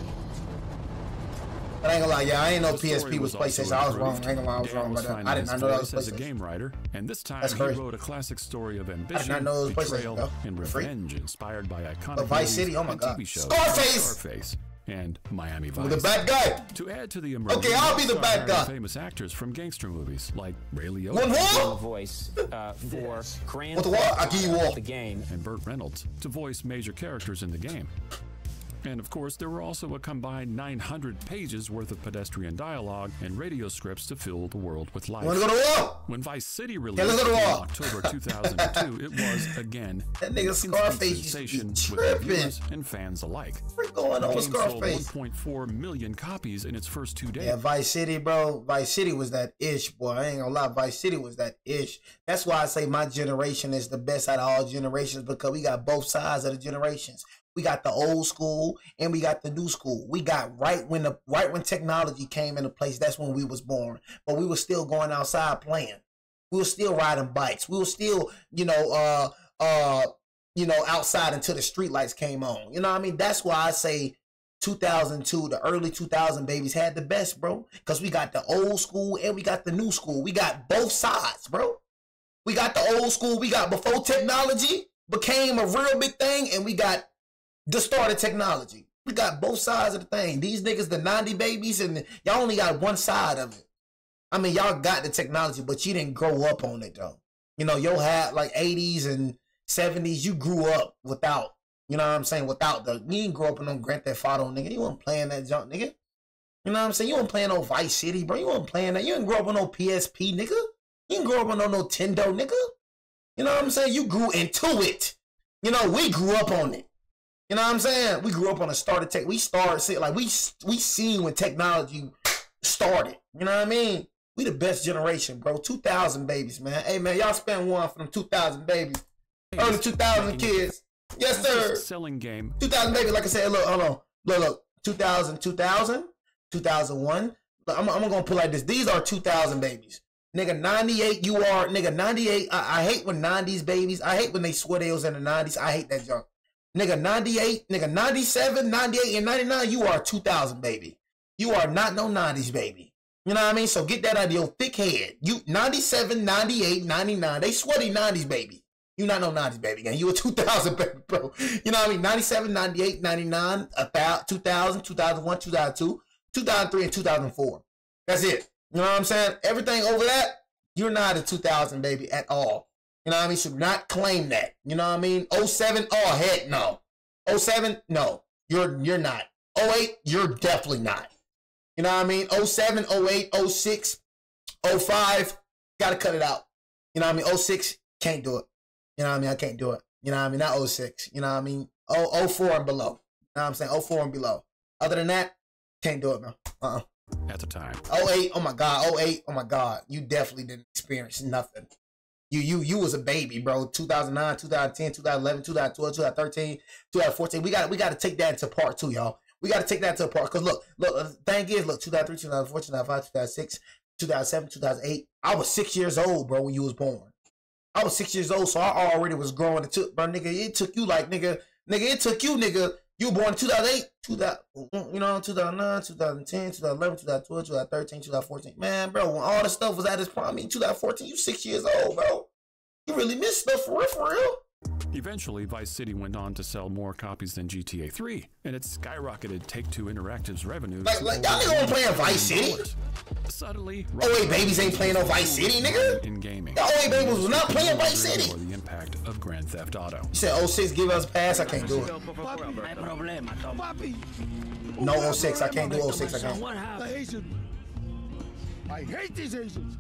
But I ain't gonna lie, yeah, I ain't know PSP was PlayStation. I was wrong. I ain't gonna lie, I was wrong about that. I did not know that was as a PlayStation. game writer, and this time That's he crazy. wrote a classic story of I ambition, did not know it was betrayal, PlayStation, and though. Free. revenge inspired by iconic But Vice movies City, oh my and God. TV shows Scarface! like Scarface and Miami Vice. The bad guy. To add to the immersion, Okay, I'll be the Rockstar bad hired guy. famous actors from gangster movies like Ray Liotta. One more? Voice for Grand What the what? I give you all. the game. And Burt Reynolds to voice major characters in the game. And of course, there were also a combined 900 pages worth of pedestrian dialogue and radio scripts to fill the world with life. Wanna go to war? When Vice City released in October 2002, it was, again, that nigga Scarface sensation used to be with reviewers and fans alike. What's going on with Scarface? Sold 1.4 million copies in its first 2 days. Yeah, Vice City, bro. Vice City was that ish, boy. I ain't gonna lie. Vice City was that ish. That's why I say my generation is the best out of all generations, because we got both sides of the generations. We got the old school and we got the new school. We got right when technology came into place, that's when we was born. But we were still going outside playing. We were still riding bikes. We were still, outside until the street lights came on. You know what I mean? That's why I say 2002, the early 2000 babies had the best, bro. Because we got the old school and we got the new school. We got both sides, bro. We got the old school. We got before technology became a real big thing, and we got the start of technology. We got both sides of the thing. These niggas, the 90 babies, and y'all only got one side of it. I mean, y'all got the technology, but you didn't grow up on it, though. You know, your had like 80s and 70s, you grew up without, you know what I'm saying, you didn't grow up in no Grand Theft Auto, nigga. You weren't playing that junk, nigga. You know what I'm saying? You weren't playing no Vice City, bro. You weren't playing that. You didn't grow up on no PSP, nigga. You didn't grow up on no Nintendo, nigga. You know what I'm saying? You grew into it. You know, we grew up on it. You know what I'm saying? We grew up on the start of tech. We started, like, we seen when technology started. You know what I mean? We the best generation, bro. 2000 babies, man. Hey, man, y'all spend one for them 2000 babies. Early 2000 kids. Yes, sir. Selling game. 2000 babies, like I said, look, hold on. Look. 2000, 2001. Look, I'm going to put like this. These are 2000 babies. Nigga, 98, nigga, 98. I hate when 90s babies, I hate when they swear they was in the 90s. I hate that junk. Nigga, 98, nigga, 97, 98, and 99, you are 2000, baby. You are not no 90s, baby. You know what I mean? So get that out of your thick head. You 97, 98, 99, they sweaty 90s, baby. You not no 90s, baby. And you a 2000, baby, bro. You know what I mean? 97, 98, 99, 2000, 2001, 2002, 2003, and 2004. That's it. You know what I'm saying? Everything over that, you're not a 2000, baby, at all. You know what I mean? Should not claim that. You know what I mean? 07, oh, heck no. 07, no. You're not. 08, you're definitely not. You know what I mean? 07, 08, 06, 05, gotta cut it out. You know what I mean? 06, can't do it. You know what I mean? I can't do it. You know what I mean? Not 06. You know what I mean? 04 and below. You know what I'm saying? 04 and below. Other than that, can't do it, man. At the time. 08, oh my God. 08, oh my God. You definitely didn't experience nothing. You was a baby, bro. 2009, 2010, 2011, 2012, 2013, 2014. We got to take that into part too, y'all. We got to take that into part. Because look, the thing is, look, 2003, 2004, 2005, 2006, 2007, 2008. I was 6 years old, bro, when you was born. I was 6 years old, so I already was growing. It took, bro, nigga, it took you like, nigga, it took you, nigga. You were born in 2008, 2009, 2010, 2011, 2012, 2013, 2014. Man, bro, when all the stuff was at its prime, 2014, you 6 years old, bro. You really missed stuff for real. Eventually, Vice City went on to sell more copies than GTA 3, and it skyrocketed Take-Two Interactive's revenues. Like y'all niggas ain't playing Vice City. Suddenly, 08 babies ain't playing no Vice City, nigga. In gaming, the 08 babies was not playing Vice City. For the impact of Grand Theft Auto. You said 06, give us a pass. I can't do it. No 06, I can't do 06. I can't. I hate these Asians.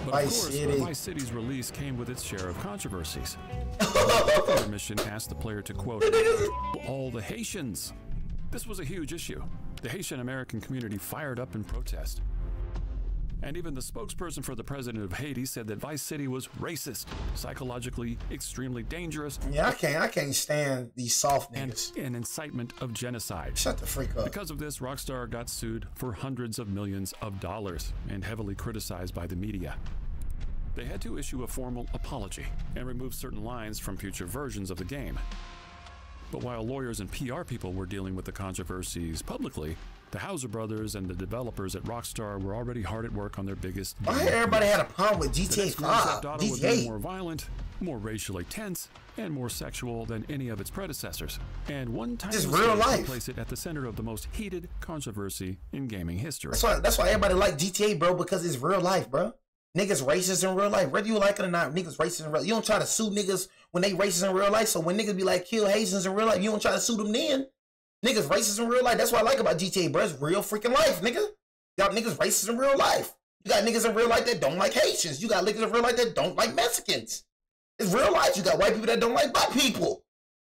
But of course, Vice City's release came with its share of controversies. The mission asked the player to, quote, all the Haitians. This was a huge issue. The Haitian American community fired up in protest. And even the spokesperson for the president of Haiti said that Vice City was racist, psychologically extremely dangerous. Yeah, I can't stand these soft niggas. And an incitement of genocide. Shut the freak up. Because of this, Rockstar got sued for hundreds of millions of dollars and heavily criticized by the media. They had to issue a formal apology and remove certain lines from future versions of the game. But while lawyers and PR people were dealing with the controversies publicly, the Hauser brothers and the developers at Rockstar were already hard at work on their biggest. I heard everybody had a problem with GTA 5. GTA more violent, more racially tense, and more sexual than any of its predecessors. And one time just real life place it at the center of the most heated controversy in gaming history. That's why everybody like GTA, bro, because it's real life, bro. Niggas racist in real life, whether you like it or not. Niggas racist in real life. You don't try to sue niggas when they racist in real life. So when niggas be like kill Haitians in real life, you don't try to sue them then. Niggas racist in real life. That's what I like about GTA, bro. It's real freaking life, nigga. Y'all niggas racist in real life. You got niggas in real life that don't like Haitians. You got niggas in real life that don't like Mexicans. It's real life. You got white people that don't like black people.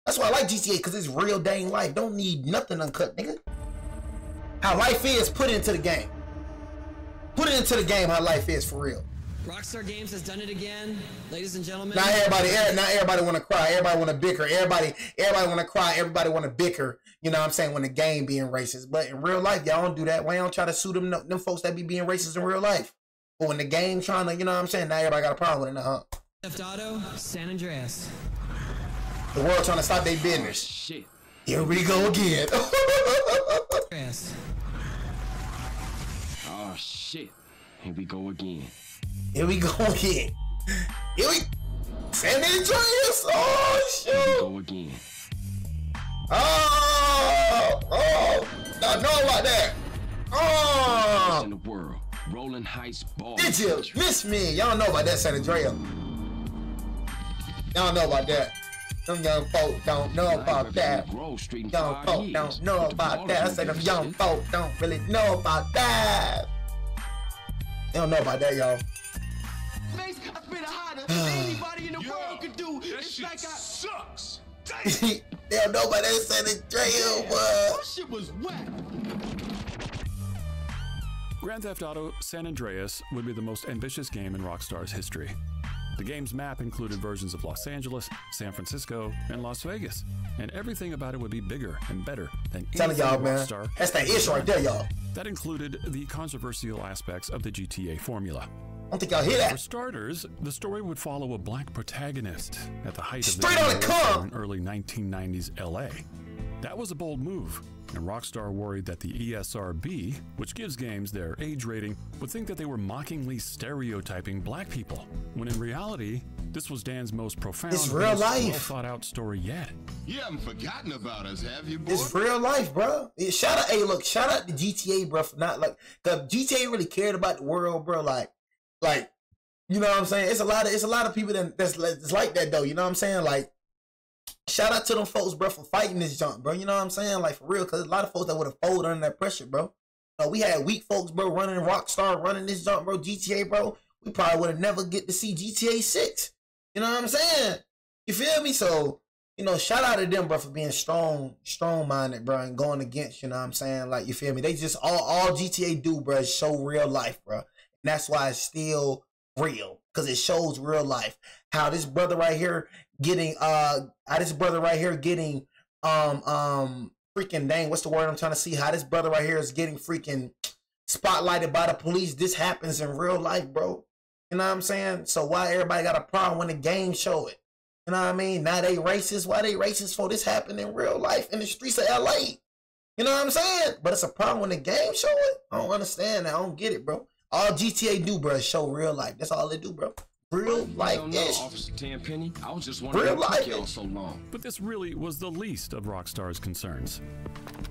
That's why I like GTA, because it's real dang life. Don't need nothing uncut, nigga. How life is, put it into the game. Put it into the game how life is for real. Rockstar Games has done it again, ladies and gentlemen. Not everybody want to cry. Everybody want to bicker. Everybody want to cry. Everybody want to bicker. You know what I'm saying? When the game being racist. But in real life, y'all don't do that. Why y'all don't try to sue them folks that be being racist in real life? But when the game trying to, you know what I'm saying? Now everybody got a problem with it, huh? Theft Auto, San Andreas. The world trying to stop their business. Shit. Here we go again. Yes. Oh shit. Here we go again. Here we go again. Here we San Andreas. Oh shit. Here we go again. Oh, I know about that. Oh, in the world. Rolling Heights ball. Did you miss me? Y'all know about that, San Andreas. Y'all know about that. Them young folk don't know about that. Young folk don't know about that. I said them young folk don't really know about that. They don't know about that, y'all. Mace, I spit it harder than anybody in the world could do. It's like I sucks. They don't know about that San Andreas, boy. That shit was whack. Grand Theft Auto San Andreas would be the most ambitious game in Rockstar's history. The game's map included versions of Los Angeles, San Francisco, and Las Vegas, and everything about it would be bigger and better than telling y'all, man. Rockstar. That's that ish right there, y'all. That included the controversial aspects of the GTA formula. I don't think y'all hear that. For starters, the story would follow a black protagonist at the height straight of on the come in early 1990s LA. That was a bold move, and Rockstar worried that the ESRB, which gives games their age rating, would think that they were mockingly stereotyping black people, when in reality, this was Dan's most profound, it's real life, well-thought-out story yet. You haven't forgotten about us, have you, boy? It's real life, bro. Shout out to GTA, bro, for not like, cause GTA really cared about the world, bro. Like, you know what I'm saying? It's a lot of people that's like that though. You know what I'm saying? Like, shout out to them folks, bro, for fighting this junk, bro. You know what I'm saying? Like, for real, because a lot of folks that would have folded under that pressure, bro. We had weak folks, bro, running Rockstar, running this junk, bro. GTA, bro. We probably would have never get to see GTA 6. You know what I'm saying? You feel me? So, you know, shout out to them, bro, for being strong-minded, bro, and going against, you know what I'm saying? Like, you feel me? They just, all GTA do, bro, is show real life, bro. And that's why it's still real, because it shows real life. How this brother right here getting freaking dang, what's the word I'm trying to see? How this brother right here is getting freaking spotlighted by the police. This happens in real life, bro. You know what I'm saying? So why everybody got a problem when the game show it? You know what I mean? Now they racist. Why they racist for this happened in real life in the streets of LA? You know what I'm saying? But it's a problem when the game show it? I don't understand that. I don't get it, bro. All GTA do, bro, is show real life. That's all they do, bro. Real life ish. Officer Tenpenny, I was just wondering what took y'all so long. But this really was the least of Rockstar's concerns.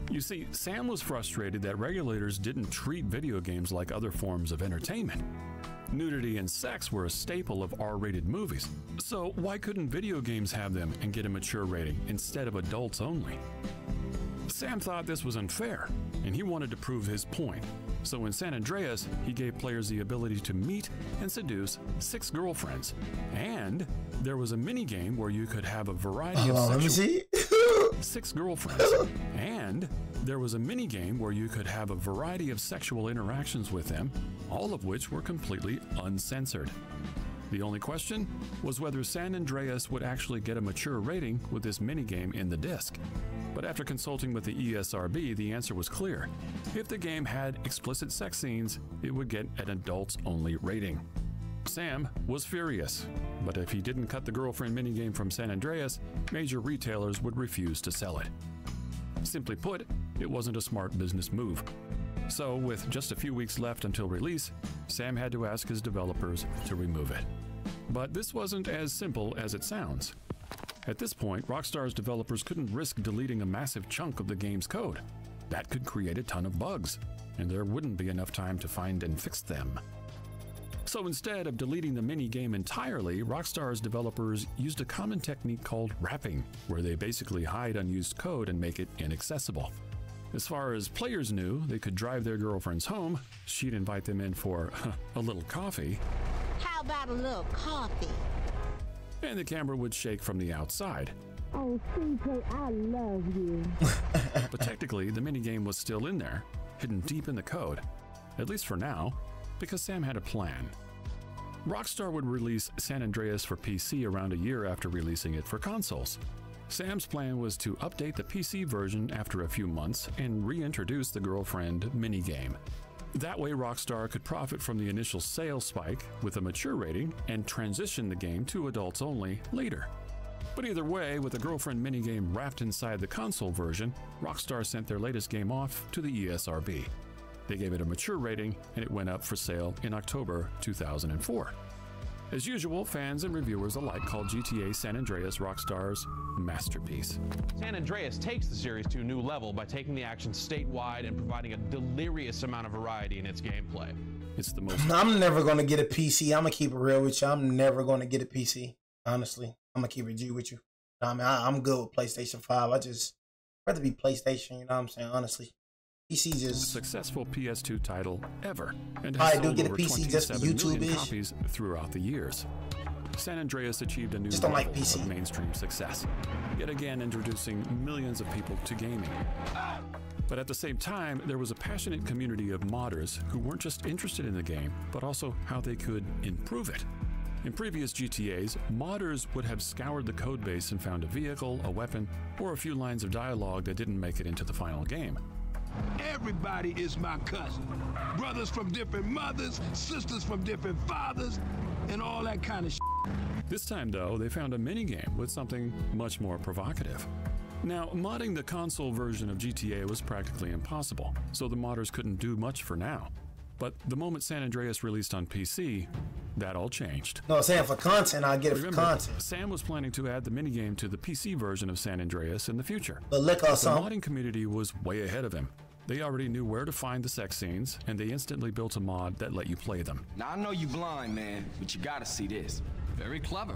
You see, Sam was frustrated that regulators didn't treat video games like other forms of entertainment. Nudity and sex were a staple of R-rated movies, so why couldn't video games have them and get a mature rating instead of adults only? Sam thought this was unfair, and he wanted to prove his point. So in San Andreas, he gave players the ability to meet and seduce 6 girlfriends. And there was a mini-game where you could have a variety of 6 girlfriends. And there was a mini-game where you could have a variety of sexual interactions with them, all of which were completely uncensored. The only question was whether San Andreas would actually get a mature rating with this minigame in the disc. But after consulting with the ESRB, the answer was clear. If the game had explicit sex scenes, it would get an adults-only rating. Sam was furious, but if he didn't cut the girlfriend minigame from San Andreas, major retailers would refuse to sell it. Simply put, it wasn't a smart business move. So, with just a few weeks left until release, Sam had to ask his developers to remove it. But this wasn't as simple as it sounds. At this point, Rockstar's developers couldn't risk deleting a massive chunk of the game's code. That could create a ton of bugs, and there wouldn't be enough time to find and fix them. So instead of deleting the mini-game entirely, Rockstar's developers used a common technique called wrapping, where they basically hide unused code and make it inaccessible. As far as players knew, they could drive their girlfriends home, she'd invite them in for a little coffee. How about a little coffee? And the camera would shake from the outside. Oh, CJ, I love you. But technically, the minigame was still in there, hidden deep in the code, at least for now, because Sam had a plan. Rockstar would release San Andreas for PC around a year after releasing it for consoles. Sam's plan was to update the PC version after a few months and reintroduce the girlfriend minigame. That way, Rockstar could profit from the initial sales spike with a mature rating and transition the game to adults only later. But either way, with the girlfriend minigame wrapped inside the console version, Rockstar sent their latest game off to the ESRB. They gave it a mature rating, and it went up for sale in October 2004. As usual, fans and reviewers alike called GTA San Andreas Rockstar's masterpiece. San Andreas takes the series to a new level by taking the action statewide and providing a delirious amount of variety in its gameplay. It's the most... I'm never going to get a PC. I'm going to keep it real with you. I'm never going to get a PC, honestly. I'm going to keep it G with you. I mean, I'm good with PlayStation 5. I just rather be PlayStation, you know what I'm saying, honestly. PC just... successful PS2 title ever, and I has do sold get a over PC just for 27 million YouTube-ish. copies throughout the years. San Andreas achieved a new Just don't level like PC. of mainstream success, yet again introducing millions of people to gaming. But at the same time, there was a passionate community of modders who weren't just interested in the game, but also how they could improve it. In previous GTAs, modders would have scoured the codebase and found a vehicle, a weapon, or a few lines of dialogue that didn't make it into the final game. Everybody is my cousin. Brothers from different mothers, sisters from different fathers, and all that kind of shit. This time, though, they found a minigame with something much more provocative. Now, modding the console version of GTA was practically impossible, so the modders couldn't do much for now. But the moment San Andreas released on PC, that all changed. No, I'm saying for content, I'll get it Remember, for content. Sam was planning to add the minigame to the PC version of San Andreas in the future. The lick or The something. modding community was way ahead of him. They already knew where to find the sex scenes, and they instantly built a mod that let you play them. Now, I know you blind, man, but you gotta see this. Very clever.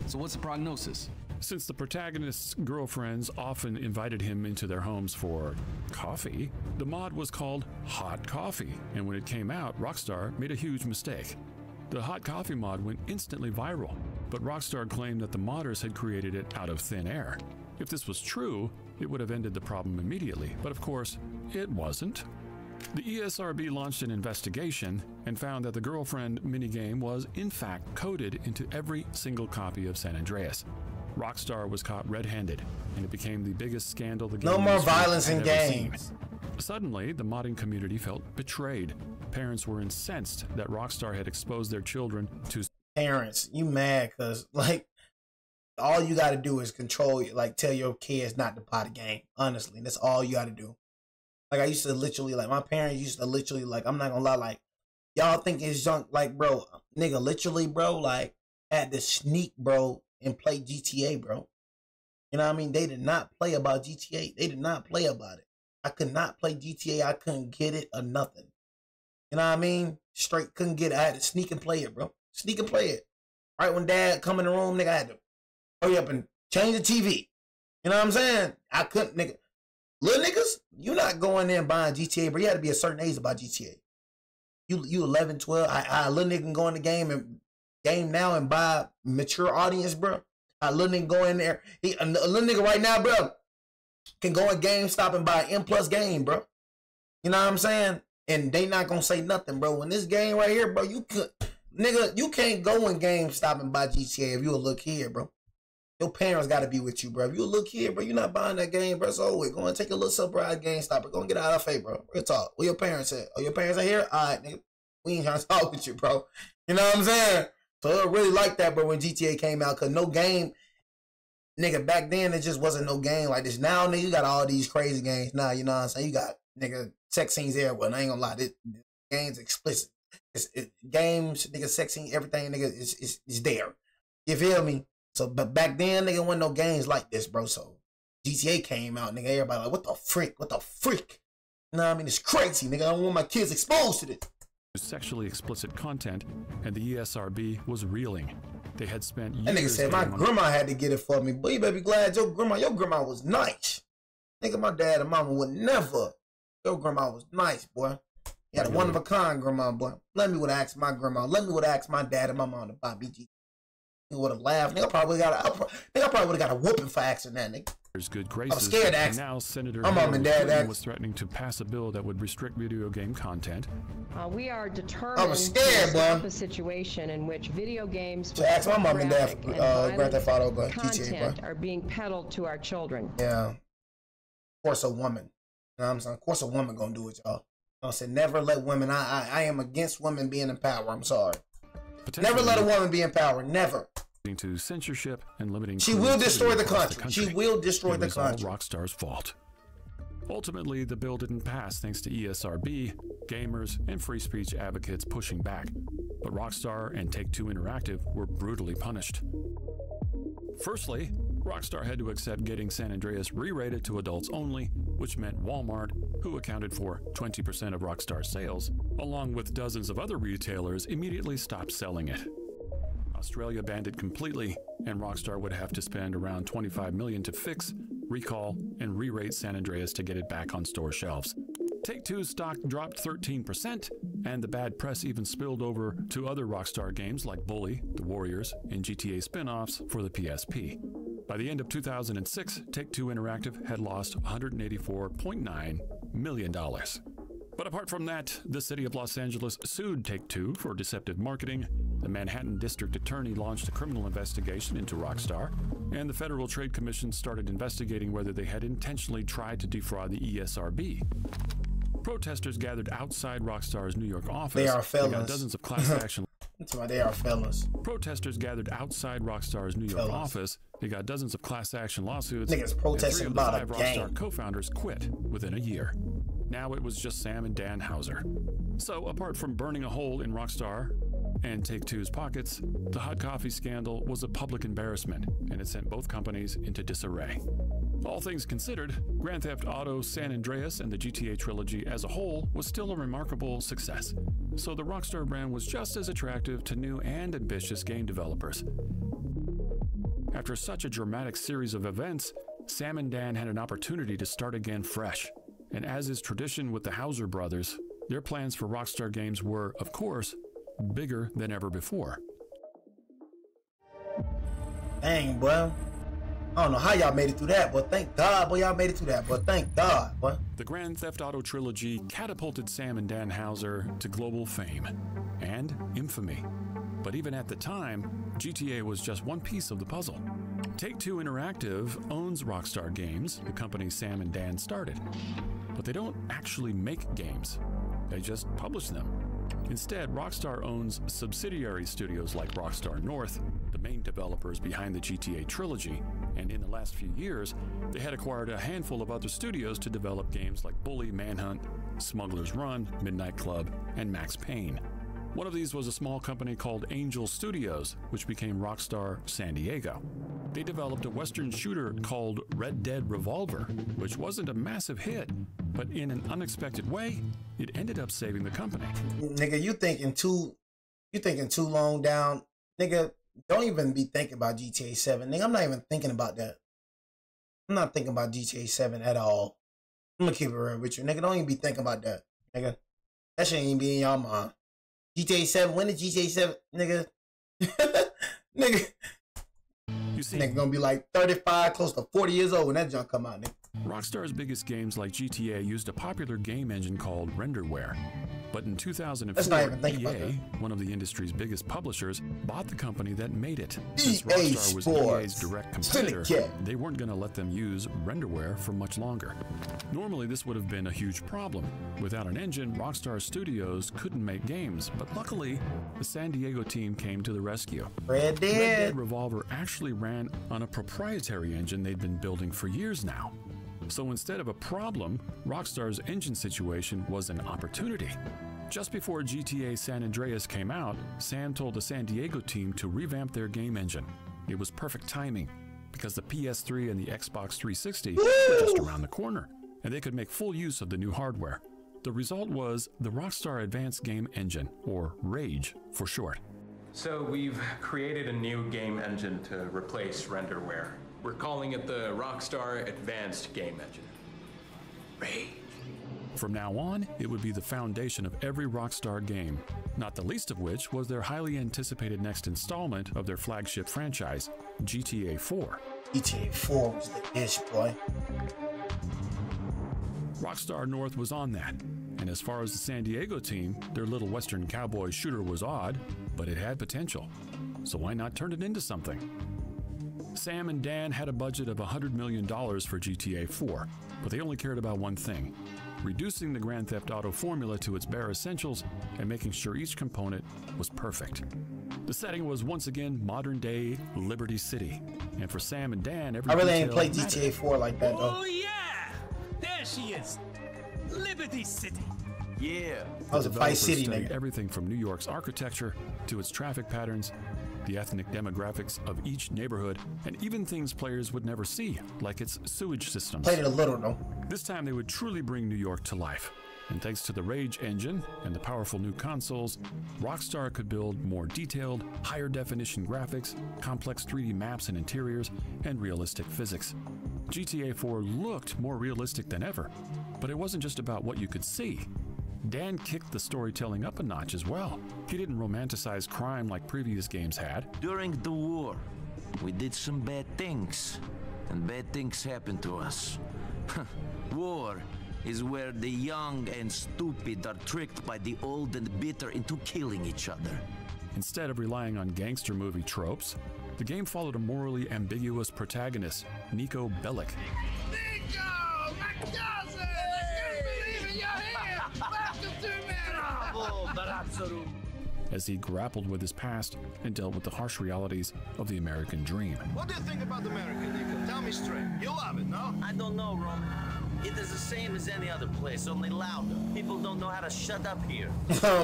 So what's the prognosis? Since the protagonist's girlfriends often invited him into their homes for coffee, the mod was called Hot Coffee, and when it came out, Rockstar made a huge mistake. The Hot Coffee mod went instantly viral, but Rockstar claimed that the modders had created it out of thin air. If this was true, it would have ended the problem immediately, but of course, it wasn't. The ESRB launched an investigation and found that the girlfriend minigame was, in fact, coded into every single copy of San Andreas. Rockstar was caught red-handed, and it became the biggest scandal the game No more industry violence had in ever seen. games. Suddenly, the modding community felt betrayed. Parents were incensed that Rockstar had exposed their children to... Parents, you mad because, like, all you got to do is control, like, tell your kids not to buy the game. Honestly, that's all you got to do. Like, I used to literally, like, my parents used to literally, like, I'm not gonna lie, like, y'all think it's junk, like, bro, nigga, literally, bro, like, had to sneak, bro, and play GTA, bro. You know what I mean? They did not play about GTA. They did not play about it. I could not play GTA. I couldn't get it or nothing. You know what I mean? Straight couldn't get it. I had to sneak and play it, bro. Sneak and play it. Right when dad come in the room, nigga, I had to hurry up and change the TV. You know what I'm saying? I couldn't, nigga. Little niggas, you not going there and buying GTA, bro. You had to be a certain age about GTA. You 11, 12. I little nigga can go in the game now and buy mature audience, bro. A little nigga go in there. A little nigga right now, bro, can go in GameStop and buy an M+ game, bro. You know what I'm saying? And they not gonna say nothing, bro. When this game right here, bro, you could, nigga, you can't go in GameStop and buy GTA if you a little kid, bro. Your parents got to be with you, bro. If you a little kid, bro, you're not buying that game, bro. So we're going to take a little surprise GameStop. We're going to get out of face, bro. Real talk. Where your parents at? Oh, your parents are here? All right, nigga. We ain't trying to talk with you, bro. You know what I'm saying? So I really like that, bro, when GTA came out, because no game, nigga, back then, it just wasn't no game like this. Now, nigga, you got all these crazy games. Now, you know what I'm saying? You got, nigga, sex scenes everywhere. And I ain't gonna lie, this game's explicit. Games, nigga, sex scene, everything, nigga, is there. You feel me? So, but back then, nigga, wasn't no games like this, bro. So, GTA came out, nigga, everybody like, what the freak? What the freak? You know what I mean? It's crazy, nigga. I don't want my kids exposed to this. sexually explicit content, and the ESRB was reeling. They had spent years. That nigga said my grandma had to get it for me. Boy, you better be glad your grandma was nice. Nigga, my dad and mama would never. Your grandma was nice, boy. You had a one-of-a-kind grandma, boy. Let me would ask my grandma. Let me would ask my dad and my mom to buy BG. He would have laughed. Nigga, I probably would have got a whooping for asking that, nigga. Good graces. I'm scared to ask. Now Senator my mom and dad was threatening to pass a bill that would restrict video game content. We are determined I was scared, to stop boy. a situation in which video games to ask my mom and dad Grand Theft Auto, but content are being peddled to our children. Yeah. Of course a woman. You know what I'm saying? Of course a woman gonna do it, y'all. I said never let women. I am against women being in power. I'm sorry. Never let a woman be in power. Never. To censorship and limiting. She will destroy the country. She will destroy the country. All Rockstar's fault. Ultimately, the bill didn't pass thanks to ESRB, gamers, and free speech advocates pushing back. But Rockstar and Take-Two Interactive were brutally punished. Firstly, Rockstar had to accept getting San Andreas re-rated to adults only, which meant Walmart, who accounted for 20% of Rockstar's sales, along with dozens of other retailers, immediately stopped selling it. Australia banned it completely, and Rockstar would have to spend around $25 million to fix, recall, and re-rate San Andreas to get it back on store shelves. Take-Two's stock dropped 13%, and the bad press even spilled over to other Rockstar games like Bully, The Warriors, and GTA spin-offs for the PSP. By the end of 2006, Take-Two Interactive had lost $184.9 million. But apart from that, the city of Los Angeles sued Take-Two for deceptive marketing, the Manhattan District Attorney launched a criminal investigation into Rockstar, and the Federal Trade Commission started investigating whether they had intentionally tried to defraud the ESRB. Protesters gathered outside Rockstar's New York office. They are felons. They got dozens of class action. That's why they are felons. Protesters gathered outside Rockstar's New York office. They got dozens of class action lawsuits. Niggas protesting about a game. 3 of the 5 Rockstar co-founders quit within a year. Now it was just Sam and Dan Houser. So apart from burning a hole in Rockstar and Take-Two's pockets, the hot coffee scandal was a public embarrassment, and it sent both companies into disarray. All things considered, Grand Theft Auto, San Andreas, and the GTA trilogy as a whole was still a remarkable success, so the Rockstar brand was just as attractive to new and ambitious game developers. After such a dramatic series of events, Sam and Dan had an opportunity to start again fresh, and as is tradition with the Houser brothers, their plans for Rockstar Games were, of course, bigger than ever before. Dang, boy. I don't know how y'all made it through that, but thank God, boy, y'all made it through that, but thank God, boy. The Grand Theft Auto trilogy catapulted Sam and Dan Houser to global fame and infamy. But even at the time, GTA was just one piece of the puzzle. Take-Two Interactive owns Rockstar Games, the company Sam and Dan started. But they don't actually make games. They just publish them. Instead, Rockstar owns subsidiary studios like Rockstar North, the main developers behind the GTA trilogy, and in the last few years, they had acquired a handful of other studios to develop games like Bully, Manhunt, Smuggler's Run, Midnight Club, and Max Payne. One of these was a small company called Angel Studios, which became Rockstar San Diego. They developed a Western shooter called Red Dead Revolver, which wasn't a massive hit, but in an unexpected way, it ended up saving the company. Nigga, you thinking too long down. Nigga, don't even be thinking about GTA 7. Nigga, I'm not even thinking about that. I'm not thinking about GTA 7 at all. I'm gonna keep it real with you. Nigga, don't even be thinking about that. Nigga, that shit ain't be in y'all mind. GTA 7, when did GTA 7, nigga? Nigga. You see, nigga gonna be like 35, close to 40 years old when that junk come out, nigga. Rockstar's biggest games like GTA used a popular game engine called Renderware. But in 2004, EA, one of the industry's biggest publishers, bought the company that made it. Since Rockstar was EA's direct competitor, they weren't going to let them use Renderware for much longer. Normally, this would have been a huge problem. Without an engine, Rockstar Studios couldn't make games, but luckily, the San Diego team came to the rescue. Red Dead Revolver actually ran on a proprietary engine they'd been building for years now. So instead of a problem, Rockstar's engine situation was an opportunity. Just before GTA San Andreas came out, Sam told the San Diego team to revamp their game engine. It was perfect timing, because the PS3 and the Xbox 360 were just around the corner, and they could make full use of the new hardware. The result was the Rockstar Advanced Game Engine, or RAGE for short. So we've created a new game engine to replace renderware. We're calling it the Rockstar Advanced Game Engine. RAGE. From now on, it would be the foundation of every Rockstar game, not the least of which was their highly anticipated next installment of their flagship franchise, GTA 4. GTA 4 was the ish, boy. Rockstar North was on that, and as far as the San Diego team, their little western cowboy shooter was odd, but it had potential, so why not turn it into something? Sam and Dan had a budget of $100 million for GTA 4, but they only cared about one thing: reducing the Grand Theft Auto formula to its bare essentials and making sure each component was perfect. The setting was once again modern-day Liberty City, and for Sam and Dan, every I really ain't detail played mattered. GTA 4 like that, though. Oh yeah! There she is! Liberty City! Yeah. I was a Vice City studied nigga. everything from New York's architecture to its traffic patterns, the ethnic demographics of each neighborhood, and even things players would never see, like its sewage systems. Played it a little, though. This time they would truly bring New York to life. And thanks to the RAGE engine and the powerful new consoles, Rockstar could build more detailed, higher definition graphics, complex 3D maps and interiors, and realistic physics. GTA 4 looked more realistic than ever, but it wasn't just about what you could see. Dan kicked the storytelling up a notch as well. He didn't romanticize crime like previous games had. During the war, we did some bad things, and bad things happened to us. War is where the young and stupid are tricked by the old and bitter into killing each other. Instead of relying on gangster movie tropes, the game followed a morally ambiguous protagonist, Nico Bellic. Nico! My cousin! I can't believe it! You're here! Welcome to America! As he grappled with his past and dealt with the harsh realities of the American dream. What do you think about America, Nico? Tell me straight. You love it, no? I don't know, Roman. It is the same as any other place, only louder. People don't know how to shut up here.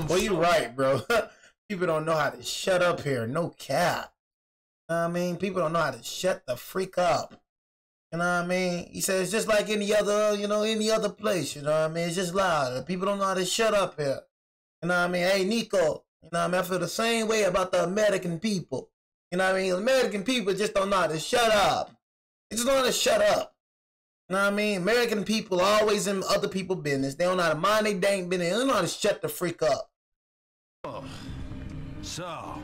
Boy, you're right, bro. People don't know how to shut up here. No cap. You know what I mean? People don't know how to shut the freak up. You know what I mean? He says it's just like any other, any other place. You know what I mean? It's just loud. People don't know how to shut up here. You know what I mean? Hey, Nico. You know what I mean? I feel the same way about the American people. You know what I mean? American people just don't know how to shut up. They just don't know how to shut up. You know what I mean? American people are always in other people's business. They don't know how to mind their dang business. They don't know how to shut the freak up. Oh. So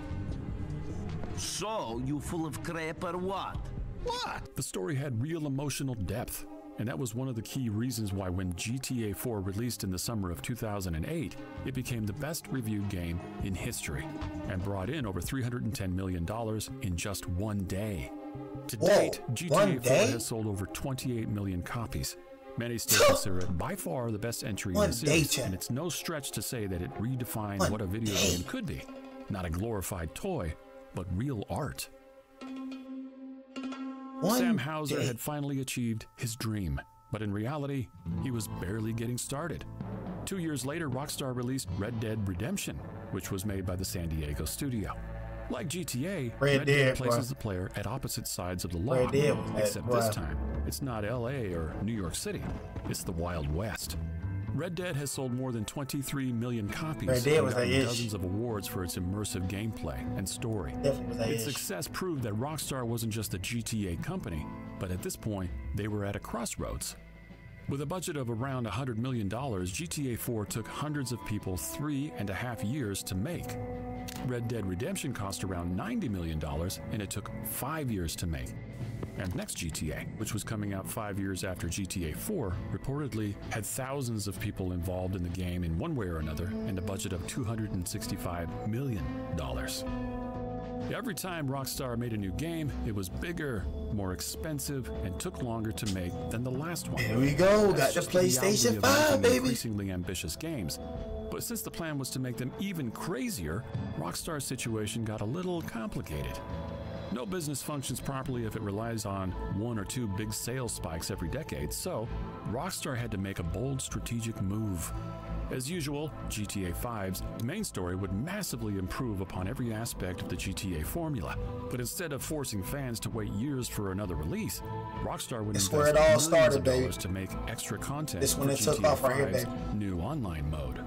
you full of crap or what? What? The story had real emotional depth, and that was one of the key reasons why when GTA 4 released in the summer of 2008, it became the best reviewed game in history and brought in over $310 million in just one day. To date, GTA 4 has sold over 28 million copies. Many still consider it by far the best entry in the series, and it's no stretch to say that it redefined what a video game could be. Not a glorified toy, but real art. Sam Houser had finally achieved his dream, but in reality, he was barely getting started. 2 years later, Rockstar released Red Dead Redemption, which was made by the San Diego studio. Like GTA, Red Dead places the player at opposite sides of the law, except this time, it's not LA or New York City, it's the Wild West. Red Dead has sold more than 23 million copies and gotten dozens of awards for its immersive gameplay and story. Its success proved that Rockstar wasn't just a GTA company, but at this point, they were at a crossroads. With a budget of around $100 million, GTA 4 took hundreds of people 3.5 years to make. Red Dead Redemption cost around $90 million, and it took 5 years to make. And next GTA, which was coming out 5 years after GTA 4, reportedly had thousands of people involved in the game in one way or another, and a budget of $265 million. Every time Rockstar made a new game, it was bigger, more expensive, and took longer to make than the last one. Here we go, got the PlayStation 5, baby. Increasingly ambitious games. But since the plan was to make them even crazier, Rockstar's situation got a little complicated. No business functions properly if it relies on 1 or 2 big sales spikes every decade, so Rockstar had to make a bold strategic move. As usual, GTA 5's main story would massively improve upon every aspect of the GTA formula. But instead of forcing fans to wait years for another release, Rockstar would invest millions of dollars to make extra content for GTA 5's new online mode.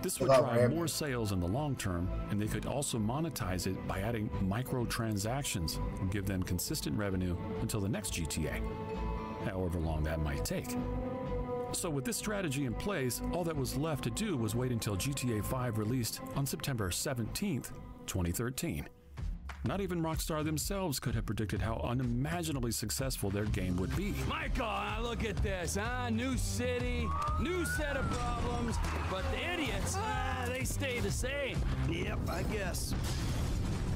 This would drive more sales in the long term, and they could also monetize it by adding microtransactions and give them consistent revenue until the next GTA, however long that might take. So with this strategy in place, all that was left to do was wait until GTA 5 released on September 17th, 2013. Not even Rockstar themselves could have predicted how unimaginably successful their game would be. Michael, look at this, huh? New city, new set of problems, but the idiots, they stay the same. Yep, I guess.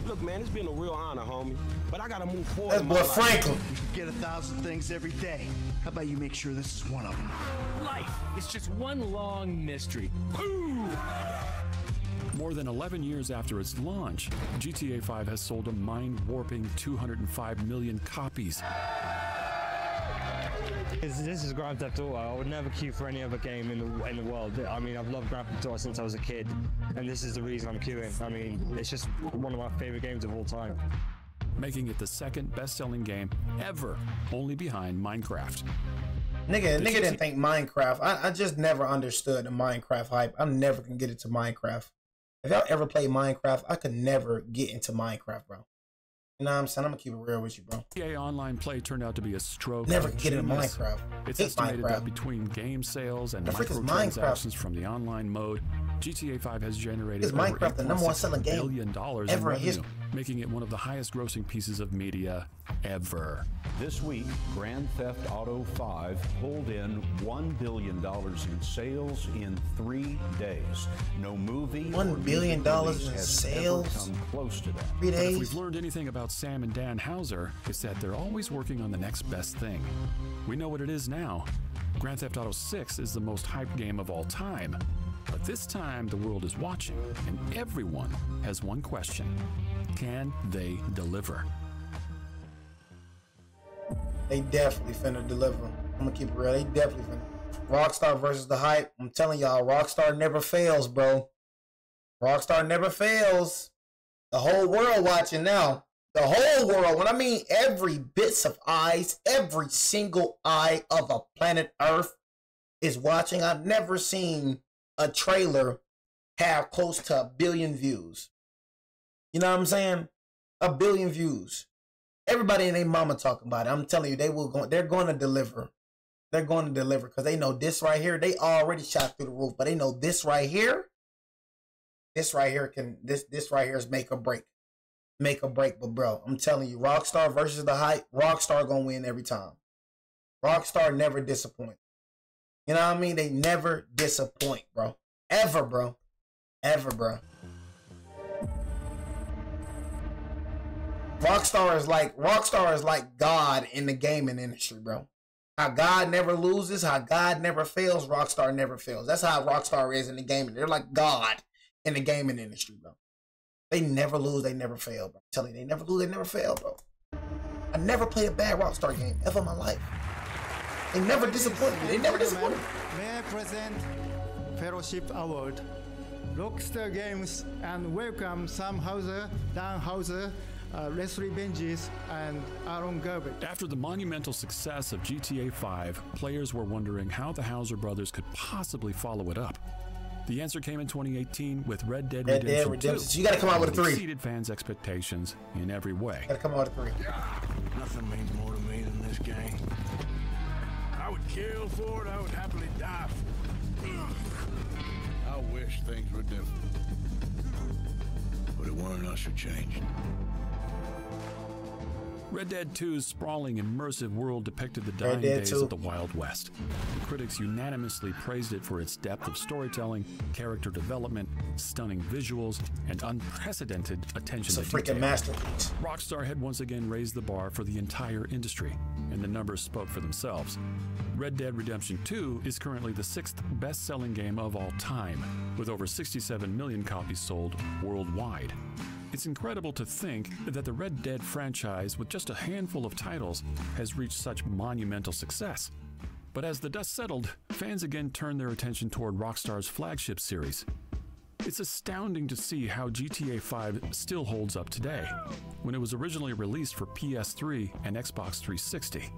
Look, man, it's been a real honor, homie. But I gotta move forward. That's boy Franklin. You can get 1,000 things every day. How about you make sure this is one of them? Life is just one long mystery. Ooh! More than 11 years after its launch, GTA 5 has sold a mind-warping 205 million copies. This is Grand Theft Auto. I would never queue for any other game in the world. I mean, I've loved Grand Theft Auto since I was a kid, and this is the reason I'm queuing. I mean, it's just one of my favorite games of all time. Making it the second best-selling game ever, only behind Minecraft. Nigga didn't think Minecraft. I just never understood the Minecraft hype. I never can get into Minecraft. If y'all ever played Minecraft, I could never get into Minecraft, bro. You know what I'm saying? I'm gonna keep it real with you, bro. GTA Online play turned out to be a stroke. Never get into Minecraft. It's estimated that between game sales and microtransactions from the online mode, GTA 5 has generated over Minecraft the number one selling game $1 billion ever in revenue, making it one of the highest grossing pieces of media ever. This week, Grand Theft Auto 5 pulled in $1 billion in sales in 3 days. No movie $1 billion in sales come close to that. 3 days. But if we've learned anything about Sam and Dan Houser, it's that they're always working on the next best thing. We know what it is now. Grand Theft Auto 6 is the most hyped game of all time. But this time, the world is watching, and everyone has one question. Can they deliver? They definitely finna deliver. I'm gonna keep it real. They definitely finna. Rockstar versus the hype. I'm telling y'all, Rockstar never fails, bro. Rockstar never fails. The whole world watching now. The whole world. When I mean every bits of eyes, every single eye of a planet Earth is watching. I've never seen a trailer have close to 1 billion views. You know what I'm saying? 1 billion views. Everybody and their mama talking about it. I'm telling you, they're going to deliver. They're going to deliver because they know this right here. They already shot through the roof, but they know this right here. This right here is make or break. Make or break. But bro, I'm telling you, Rockstar versus the hype. Rockstar gonna win every time. Rockstar never disappoint. You know what I mean? They never disappoint, bro. Ever, bro. Ever, bro. Rockstar is like God in the gaming industry, bro. How God never loses, how God never fails, Rockstar never fails. That's how Rockstar is in the gaming. They're like God in the gaming industry, bro. They never lose, they never fail, bro. I'm telling you, they never lose, they never fail, bro. I never played a bad Rockstar game ever in my life. They never disappointed me. They never disappointed me. May I present Fellowship Award, Rockstar Games, and welcome Sam Houser, Dan Houser, Leslie Benjis, and Aaron Gerbert. After the monumental success of GTA 5, players were wondering how the Houser brothers could possibly follow it up. The answer came in 2018 with Red Dead Redemption 2. So you gotta come out with a 3. Exceeded fans' expectations in every way. Gotta come out with a 3. Nothing means more to me than this game. I would kill for it, I would happily die for it. I wish things were different. But it weren't us who changed. Red Dead 2's sprawling, immersive world depicted the dying days of the Wild West. Critics unanimously praised it for its depth of storytelling, character development, stunning visuals, and unprecedented attention to detail. It's a freaking masterpiece. Rockstar had once again raised the bar for the entire industry, and the numbers spoke for themselves. Red Dead Redemption 2 is currently the 6th best-selling game of all time, with over 67 million copies sold worldwide. It's incredible to think that the Red Dead franchise, with just a handful of titles, has reached such monumental success. But as the dust settled, fans again turned their attention toward Rockstar's flagship series. It's astounding to see how GTA 5 still holds up today, when it was originally released for PS3 and Xbox 360.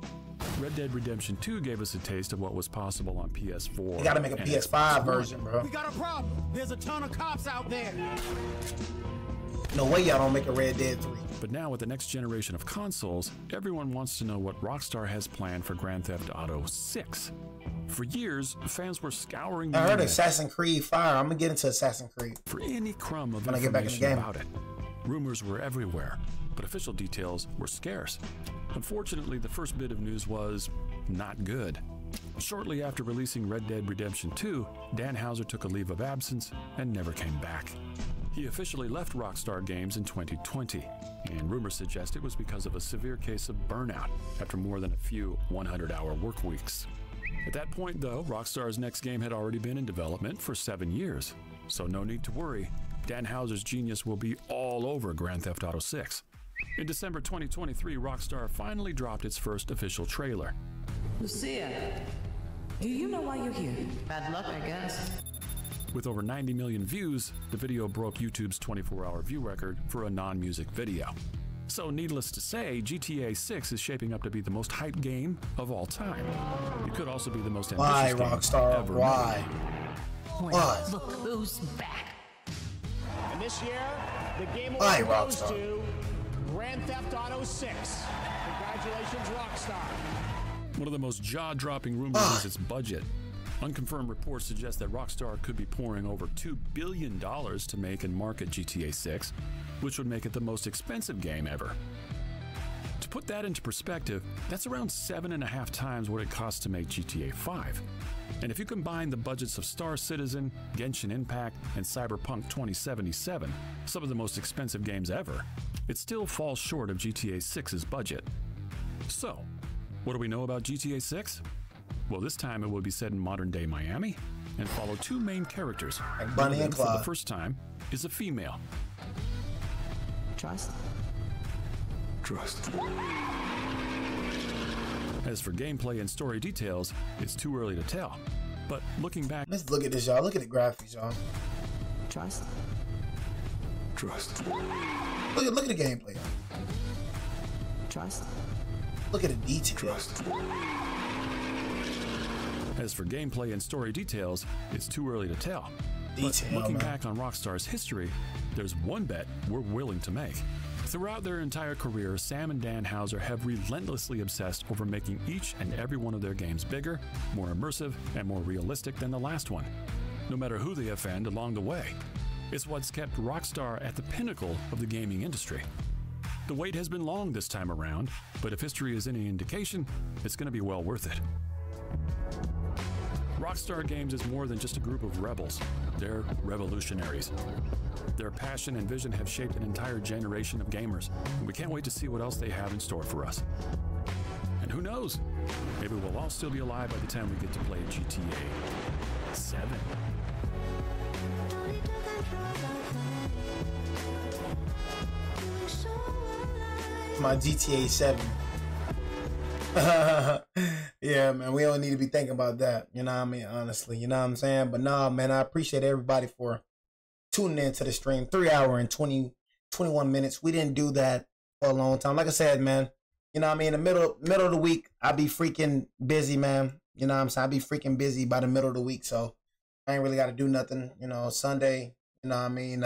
Red Dead Redemption 2 gave us a taste of what was possible on PS4. You gotta make a PS5 version, bro. We got a problem. There's a ton of cops out there. No way y'all don't make a Red Dead 3. But now with the next generation of consoles, everyone wants to know what Rockstar has planned for Grand Theft Auto 6. For years, fans were scouring the I heard internet Assassin's Creed Fire. I'm gonna get into Assassin's Creed for any crumb of when I get back in the information game. about it. Rumors were everywhere, but official details were scarce. Unfortunately, the first bit of news was not good. Shortly after releasing Red Dead Redemption 2, Dan Houser took a leave of absence and never came back. He officially left Rockstar Games in 2020, and rumors suggest it was because of a severe case of burnout after more than a few 100-hour work weeks. At that point, though, Rockstar's next game had already been in development for 7 years, so no need to worry. Dan Houser's genius will be all over Grand Theft Auto 6. In December 2023, Rockstar finally dropped its first official trailer. Lucia, do you know why you're here? Bad luck, I guess. With over 90 million views, the video broke YouTube's 24-hour view record for a non-music video. So needless to say, GTA 6 is shaping up to be the most hyped game of all time. It could also be the most ambitious game Rockstar? ever Why? made. Why? Look who's back. And this year, the game Why, award goes Rockstar? to Grand Theft Auto 6. Congratulations, Rockstar. One of the most jaw-dropping rumors is its budget. Unconfirmed reports suggest that Rockstar could be pouring over $2 billion to make and market GTA 6, which would make it the most expensive game ever. To put that into perspective, that's around 7.5 times what it costs to make GTA 5. And if you combine the budgets of Star Citizen, Genshin Impact, and Cyberpunk 2077, some of the most expensive games ever, it still falls short of GTA 6's budget. So, what do we know about GTA 6? Well, this time it will be set in modern-day Miami and follow two main characters. Like Bunny and For the Clyde. first time is a female. Trust? Trust. As for gameplay and story details, it's too early to tell. But looking back, Let's look at this, y'all. Look at the graphics, y'all. Trust? Trust. Look at the gameplay. Trust? Look at the details. Trust. As for gameplay and story details, it's too early to tell. But looking back on Rockstar's history, there's one bet we're willing to make. Throughout their entire career, Sam and Dan Houser have relentlessly obsessed over making each and every one of their games bigger, more immersive, and more realistic than the last one, no matter who they offend along the way. It's what's kept Rockstar at the pinnacle of the gaming industry. The wait has been long this time around, but if history is any indication, it's going to be well worth it. Rockstar Games is more than just a group of rebels. They're revolutionaries. Their passion and vision have shaped an entire generation of gamers, and we can't wait to see what else they have in store for us. And who knows? Maybe we'll all still be alive by the time we get to play GTA 7. My GTA 7. Yeah, man, we don't need to be thinking about that. You know what I mean? Honestly, you know what I'm saying? But nah, man, I appreciate everybody for tuning in to the stream. 3 hours and 21 minutes. We didn't do that for a long time. Like I said, man, you know what I mean? In the middle of the week, I be freaking busy, man. You know what I'm saying? I be freaking busy by the middle of the week, so I ain't really got to do nothing. You know, Sunday, you know what I mean?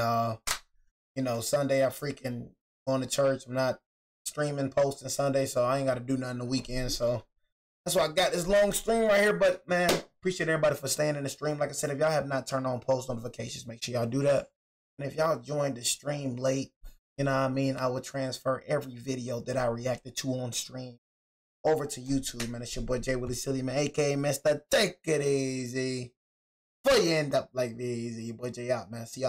You know, Sunday I freaking going to church. I'm not streaming, posting Sunday, so I ain't got to do nothing the weekend, so that's why I got this long stream right here. But man, appreciate everybody for staying in the stream. Like I said, if y'all have not turned on post notifications, make sure y'all do that. And if y'all joined the stream late, you know what I mean, I would transfer every video that I reacted to on stream over to YouTube, man. It's your boy Jay Willie Silly, man, aka Mr. Take It Easy. Before you end up like this, your boy Jay out, man. See y'all.